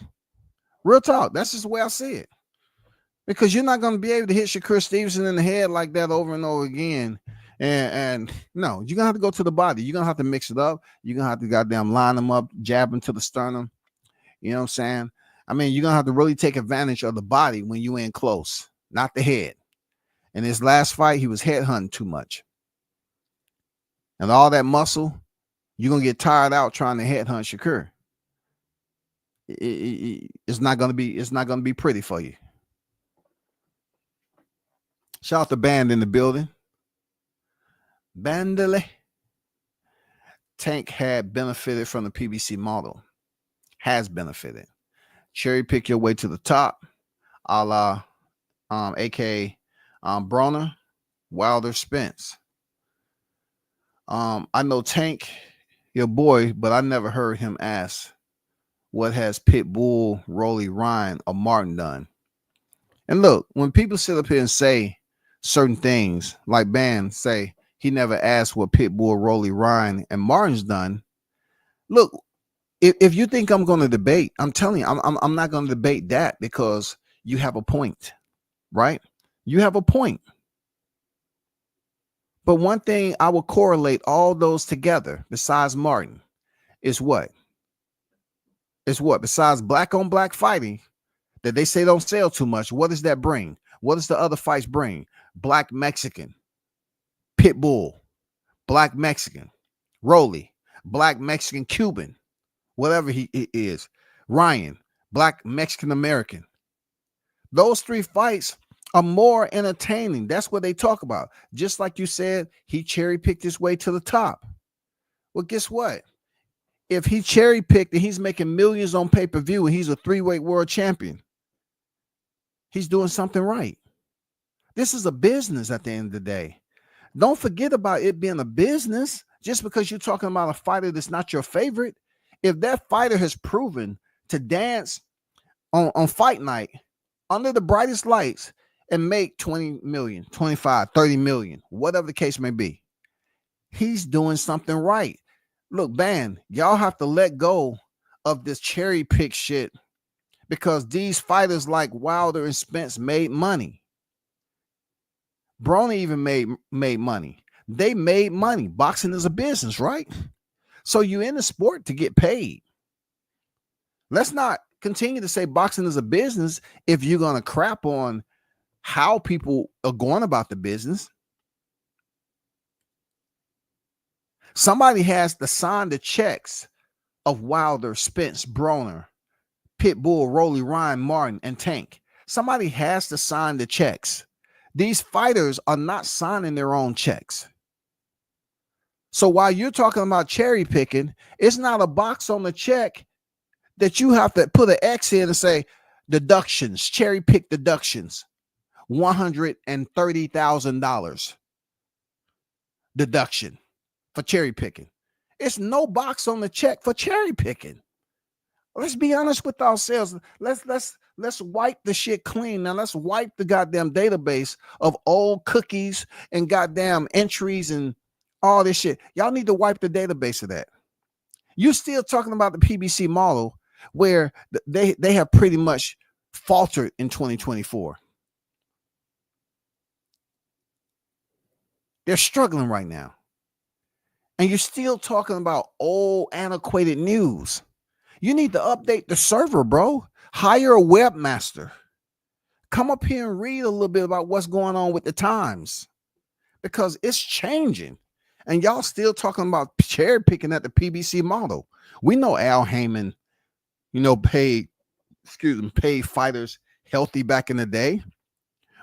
Real talk. That's just the way I see it. Because you're not gonna be able to hit Shakur Stevenson in the head like that over and over again. And no, you're gonna have to go to the body. You're gonna have to mix it up. You're gonna have to goddamn line them up, jab them to the sternum. You know what I'm saying? I mean, you're gonna have to really take advantage of the body when you in close, not the head. In his last fight, he was headhunting too much. And all that muscle, you're gonna get tired out trying to headhunt Shakur. It's not gonna be pretty for you. Shout out to Band in the building. Bandele. Tank had benefited from the PBC model. Has benefited. Cherry pick your way to the top, a la aka Broner, Wilder, Spence. I know Tank, your boy, but I never heard him ask, what has Pitbull, Rolly, Ryan, or Martin done? And look, when people sit up here and say certain things. Like Ban say, he never asked what Pitbull, Rolly, Ryan, and Martin's done. Look, if you think I'm going to debate, I'm telling you, I'm not going to debate that because you have a point, right? You have a point. But one thing I will correlate all those together, besides Martin, is what? Is what? Besides black on black fighting that they say don't sell too much, what does that bring? What does the other fights bring? Black Mexican, Pitbull, Black Mexican, Rolly, Black Mexican Cuban, whatever he is, Ryan, Black Mexican American. Those three fights are more entertaining. That's what they talk about. Just like you said, he cherry picked his way to the top. Well, guess what? If he cherry picked and he's making millions on pay-per-view and he's a 3-weight world champion, he's doing something right. This is a business at the end of the day. Don't forget about it being a business just because you're talking about a fighter that's not your favorite. If that fighter has proven to dance on fight night under the brightest lights and make 20 million, 25, 30 million, whatever the case may be, he's doing something right. Look, Ban, y'all have to let go of this cherry pick shit because these fighters like Wilder and Spence made money. Brony even made money. They made money. Boxing is a business, right? So you're in the sport to get paid. Let's not continue to say boxing is a business if you're going to crap on how people are going about the business. Somebody has to sign the checks of Wilder, Spence, Broner, Pitbull, Rolly, Ryan, Martin, and Tank. Somebody has to sign the checks. These fighters are not signing their own checks. So while you're talking about cherry picking, it's not a box on the check that you have to put an X in and say deductions, cherry pick deductions, $130,000 deduction for cherry picking. It's no box on the check for cherry picking. Let's be honest with ourselves. Let's wipe the shit clean. Now let's wipe the goddamn database of old cookies and goddamn entries and all this shit. Y'all need to wipe the database of that. You're still talking about the PBC model where they have pretty much faltered in 2024. They're struggling right now. And you're still talking about old antiquated news. You need to update the server, bro. Hire a webmaster. Come up here and read a little bit about what's going on with the times because it's changing. And y'all still talking about cherry picking at the PBC model. We know Al Heyman, paid fighters healthy back in the day.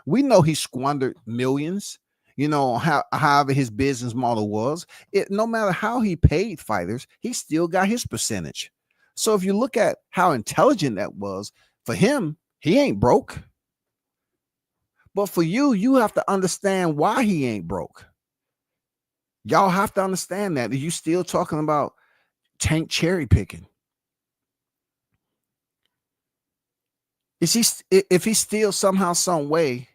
We know he squandered millions, however his business model was. No matter how he paid fighters, he still got his percentage. So if you look at how intelligent that was, for him, he ain't broke. But for you, you have to understand why he ain't broke. Y'all have to understand that. You still talking about Tank cherry picking. If he still somehow, some way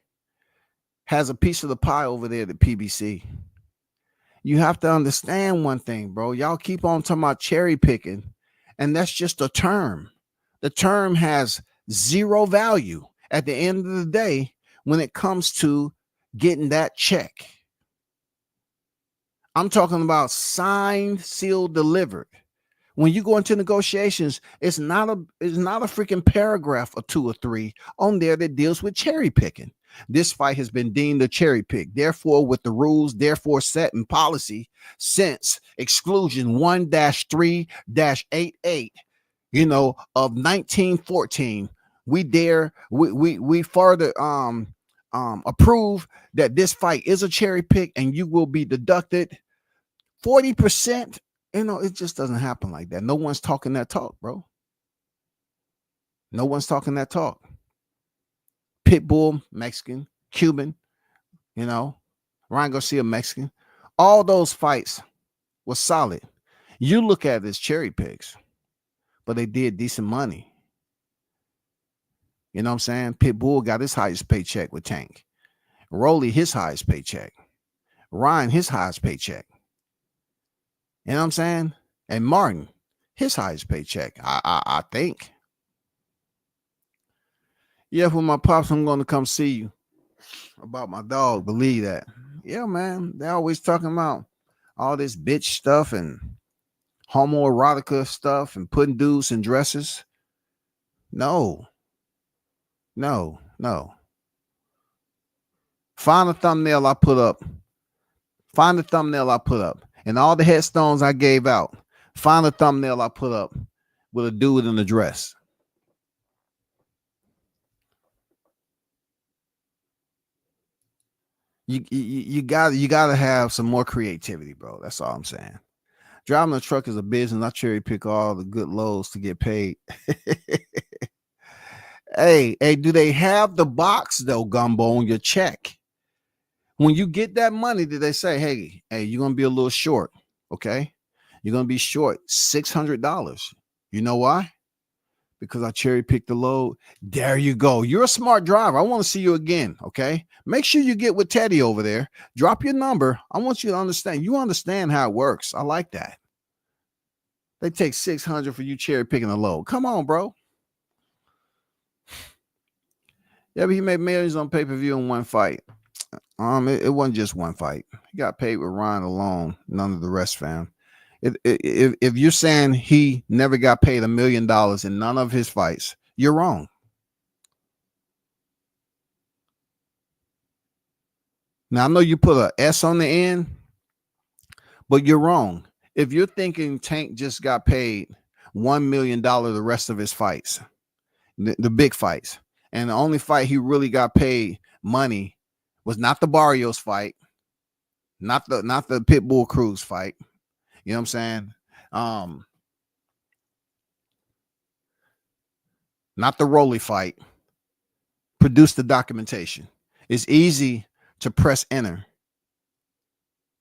has a piece of the pie over there at PBC, you have to understand one thing, bro. Y'all keep on talking about cherry picking, and that's just a term. The term has zero value at the end of the day when it comes to getting that check. I'm talking about signed, sealed, delivered. When you go into negotiations, it's not a freaking paragraph or 2 or 3 on there that deals with cherry picking. This fight has been deemed a cherry pick. Therefore, with the rules, set in policy since exclusion 1-3-88, of 1914, we further approve that this fight is a cherry pick and you will be deducted 40%. It just doesn't happen like that. No one's talking that talk, bro. No one's talking that talk. Pitbull, Mexican, Cuban, Ryan Garcia, Mexican. All those fights were solid. You look at it as cherry picks, but they did decent money. You know what I'm saying? Pitbull got his highest paycheck with Tank. Rolly, his highest paycheck. Ryan, his highest paycheck. You know what I'm saying? And Martin, his highest paycheck. I think. Yeah, for my pops, I'm going to come see you about my dog. Believe that. Yeah, man. They're always talking about all this bitch stuff and homoerotica stuff and putting dudes in dresses. No. Find the thumbnail I put up. And all the headstones I gave out. Find the thumbnail I put up with a dude in a dress. You gotta have some more creativity, bro. That's all I'm saying. Driving a truck is a business. I cherry pick all the good loads to get paid. Hey, do they have the box though, Gumbo, on your check? When you get that money, did they say, hey, you're gonna be a little short? Okay, you're gonna be short $600. You know why? Because I cherry picked the load. There you go. You're a smart driver. I want to see you again. Okay. Make sure you get with Teddy over there. Drop your number. I want you to understand. You understand how it works. I like that. They take $600 for you cherry picking a load. Come on, bro. Yeah, but he made millions on pay-per-view in one fight. It wasn't just one fight. He got paid with Ryan alone. None of the rest, fam. If you're saying he never got paid $1 million in none of his fights, you're wrong. Now, I know you put a S on the end, but you're wrong. If you're thinking Tank just got paid $1 million the rest of his fights, the big fights, and the only fight he really got paid money was not the Barrios fight, not the Pitbull Cruz fight. You know what I'm saying? Not the Rolly fight. Produce the documentation. It's easy to press enter.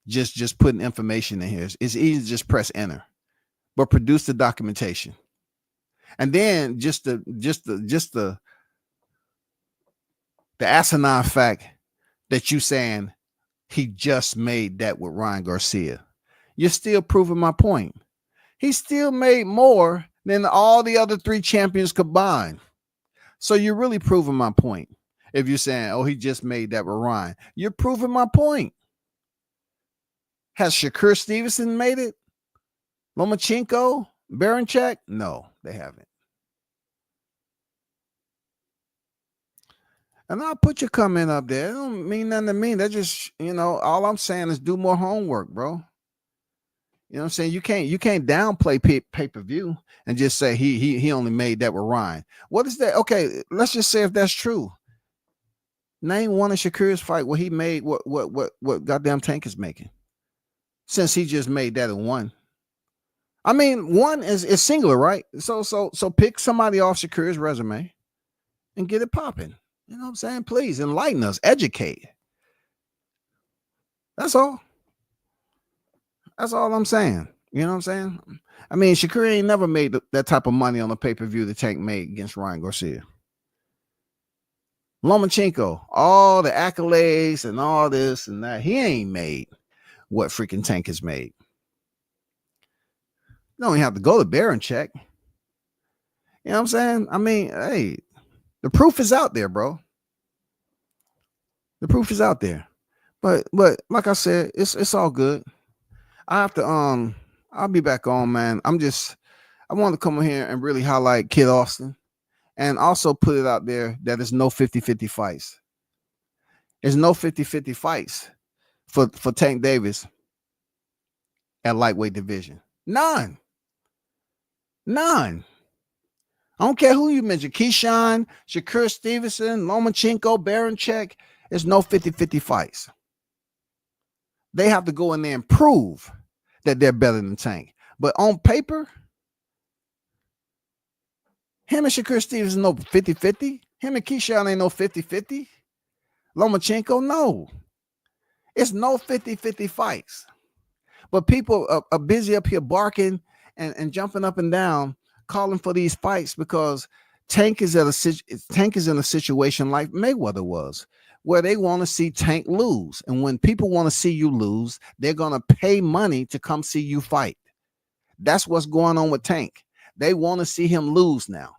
Just putting information in here. It's easy to just press enter, but produce the documentation. And then just the asinine fact that you saying he just made that with Ryan Garcia. You're still proving my point. He still made more than all the other 3 champions combined. So you're really proving my point. If you're saying, oh, he just made that with Ryan, you're proving my point. Has Shakur Stevenson made it? Lomachenko? Baranchek? No, they haven't. And I'll put your comment up there. It don't mean nothing to me. That just, all I'm saying is do more homework, bro. You know what I'm saying? You can't downplay pay-per-view and just say he only made that with Ryan. What is that? Okay, let's just say if that's true. Name one of Shakur's fight where he made what goddamn Tank is making. Since he just made that in one. I mean, one is singular, right? So pick somebody off Shakur's resume and get it popping. You know what I'm saying? Please enlighten us, educate. That's all. That's all I'm saying. You know what I'm saying? I mean, Shakur ain't never made that type of money on a pay-per-view that Tank made against Ryan Garcia. Lomachenko, all the accolades and all this and that, he ain't made what freaking Tank has made. You don't even have to go to Baranchek. You know what I'm saying? I mean, hey, the proof is out there, bro. The proof is out there. But like I said, it's all good. I have to I'll be back on, man. I want to come in here and really highlight Kid Austin and also put it out there that there's no 50-50 fights. There's no 50-50 fights for Tank Davis at lightweight division. None. I don't care who you mention. Keyshawn, Shakur Stevenson, Lomachenko, Baranchek. There's no 50-50 fights. They have to go in there and prove that they're better than Tank. But on paper, him and Shakur Stevenson no 50-50. Him and Keyshawn ain't no 50-50. Lomachenko, no. It's no 50-50 fights. But people are busy up here barking and jumping up and down, calling for these fights because Tank is in a situation like Mayweather was, where they want to see Tank lose. And when people want to see you lose, they're gonna pay money to come see you fight. That's what's going on with Tank. They want to see him lose now.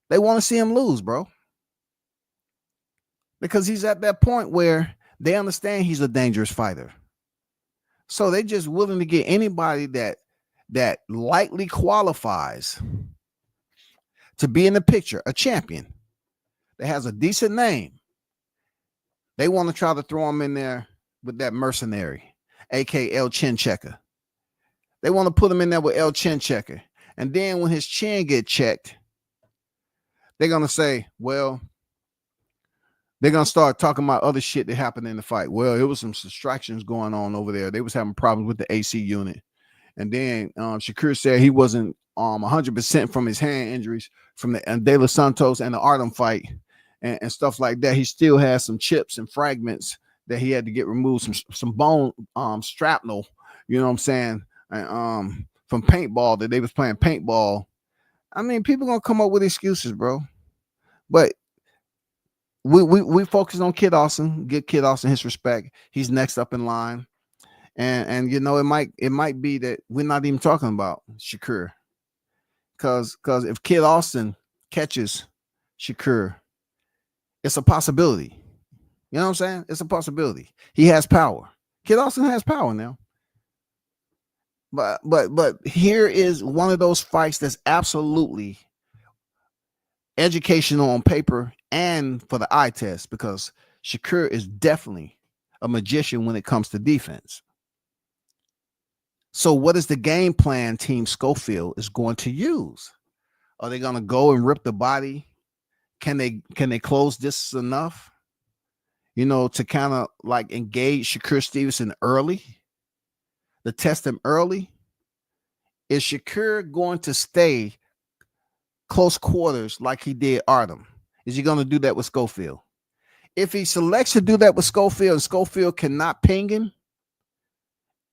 They want to see him lose, bro. Because he's at that point where they understand he's a dangerous fighter. So they just willing to get anybody that likely qualifies to be in the picture, a champion that has a decent name. They want to try to throw him in there with that mercenary, aka El Chin Checker. They want to put him in there with El Chin Checker. And then when his chin get checked, they're going to say, well, they're going to start talking about other shit that happened in the fight. Well, it was some distractions going on over there. They was having problems with the AC unit. And then Shakur said he wasn't 100% from his hand injuries from the De Los Santos and the Artem fight and stuff like that. He still has some chips and fragments that he had to get removed, some bone shrapnel, you know what I'm saying, and, from paintball that they was playing paintball. I mean, people gonna come up with excuses, bro. But we focus on Kid Austin, give Kid Austin his respect. He's next up in line. And you know, it might be that we're not even talking about Shakur. Cause if Kid Austin catches Shakur, it's a possibility. You know what I'm saying? It's a possibility. He has power. Kid Austin has power now. But here is one of those fights that's absolutely educational on paper and for the eye test, because Shakur is definitely a magician when it comes to defense. So what is the game plan Team Schofield is going to use? Are they going to go and rip the body? Can they close distance enough, you know, to kind of like engage Shakur Stevenson early, to test him early? Is Shakur going to stay close quarters like he did Artem? Is he going to do that with Schofield? If he selects to do that with Schofield and Schofield cannot ping him,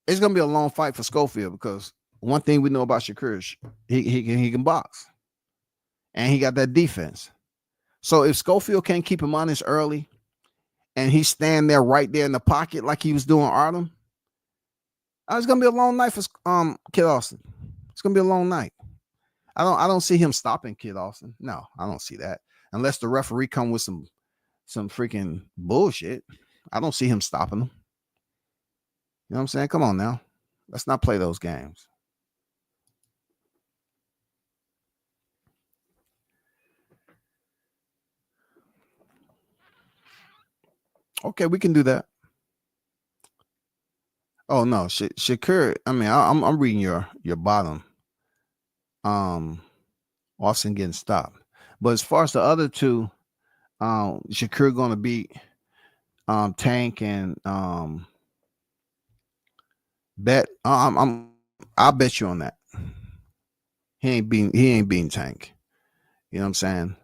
it's going to be a long fight for Schofield, because one thing we know about Shakur is he can box and he got that defense. So if Schofield can't keep him honest early and he's standing there right there in the pocket like he was doing Artem, it's going to be a long night for Kid Austin. It's going to be a long night. I don't see him stopping Kid Austin. No, I don't see that. Unless the referee come with some freaking bullshit. I don't see him stopping him. You know what I'm saying? Come on now. Let's not play those games. Okay, we can do that. Oh no, Shakur. I mean, I'm reading your bottom. Austin getting stopped. But as far as the other two, Shakur going to beat Tank and Bet. I'll bet you on that. He ain't beating Tank. You know what I'm saying?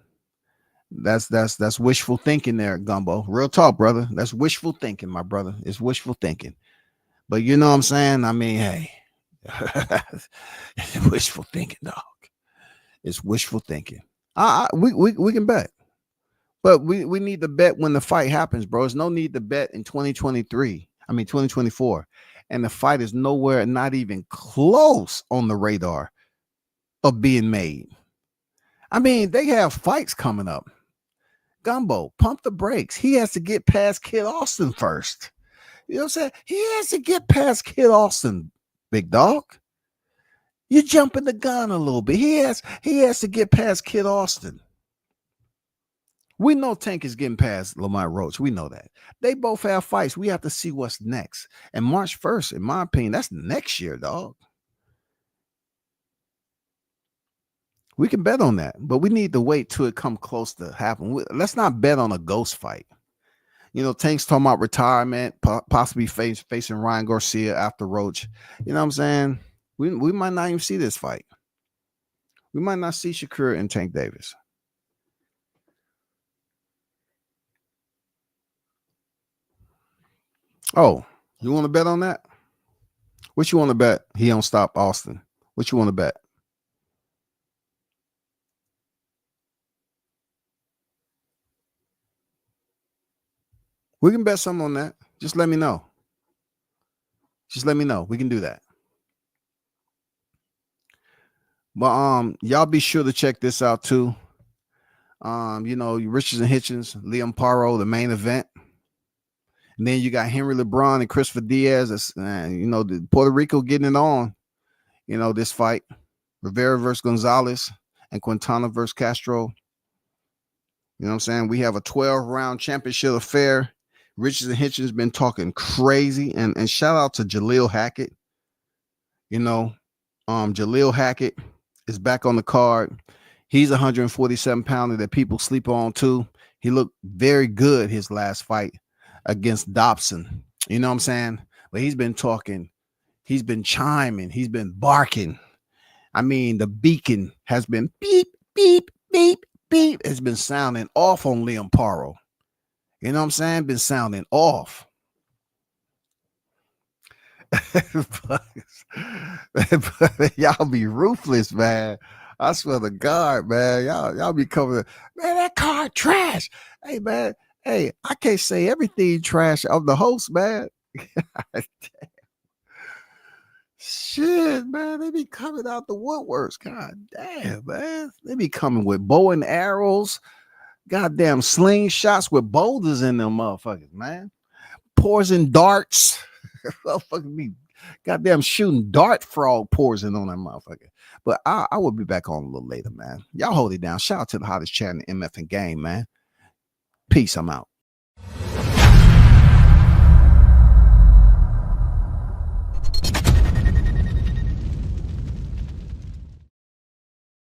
That's wishful thinking there, Gumbo. Real talk, brother. That's wishful thinking, my brother. It's wishful thinking. But you know what I'm saying? I mean, hey, it's wishful thinking, dog. It's wishful thinking. We can bet. But we need to bet when the fight happens, bro. There's no need to bet in 2024. And the fight is nowhere, not even close on the radar of being made. I mean, they have fights coming up. Gumbo, pump the brakes. He has to get past Kid Austin first. You know what I'm saying? He has to get past Kid Austin, big dog. You're jumping the gun a little bit. He has to get past Kid Austin. We know Tank is getting past Lamont Roach. We know that. They both have fights. We have to see what's next. And March 1st, in my opinion, that's next year, dog. We can bet on that, but we need to wait till it come close to happen. Let's not bet on a ghost fight. You know, Tank's talking about retirement, possibly facing Ryan Garcia after Roach. You know what I'm saying? We might not even see this fight. We might not see Shakur and Tank Davis. Oh, you want to bet on that? What you want to bet? He don't stop Austin. What you want to bet? We can bet something on that. Just let me know. Just let me know. We can do that. But y'all be sure to check this out too. Richards and Hitchens, Liam Paro, the main event. And then you got Henry LeBron and Christopher Diaz. The Puerto Rico getting it on. This fight. Rivera versus Gonzalez and Quintana versus Castro. You know what I'm saying? We have a 12-round championship affair. Richards and Hitchens been talking crazy. And shout out to Jaleel Hackett. Jaleel Hackett is back on the card. He's a 147-pounder that people sleep on too. He looked very good his last fight against Dobson. You know what I'm saying? But he's been talking. He's been chiming. He's been barking. I mean, the beacon has been beep, beep, beep, beep. It's been sounding off on Liam Paro. You know what I'm saying? Been sounding off. but y'all be ruthless, man. I swear to God, man. Y'all be coming, man, that card trash. Hey, man. Hey, I can't say everything trash of the host, man. Shit, man. They be coming out the woodworks. God damn, man. They be coming with bow and arrows, goddamn slingshots with boulders in them motherfuckers, man. Poison darts. Motherfucker be goddamn shooting dart frog poison on that motherfucker. But I will be back on a little later, man. Y'all hold it down. Shout out to the hottest chat in the MF and game, man. Peace. I'm out.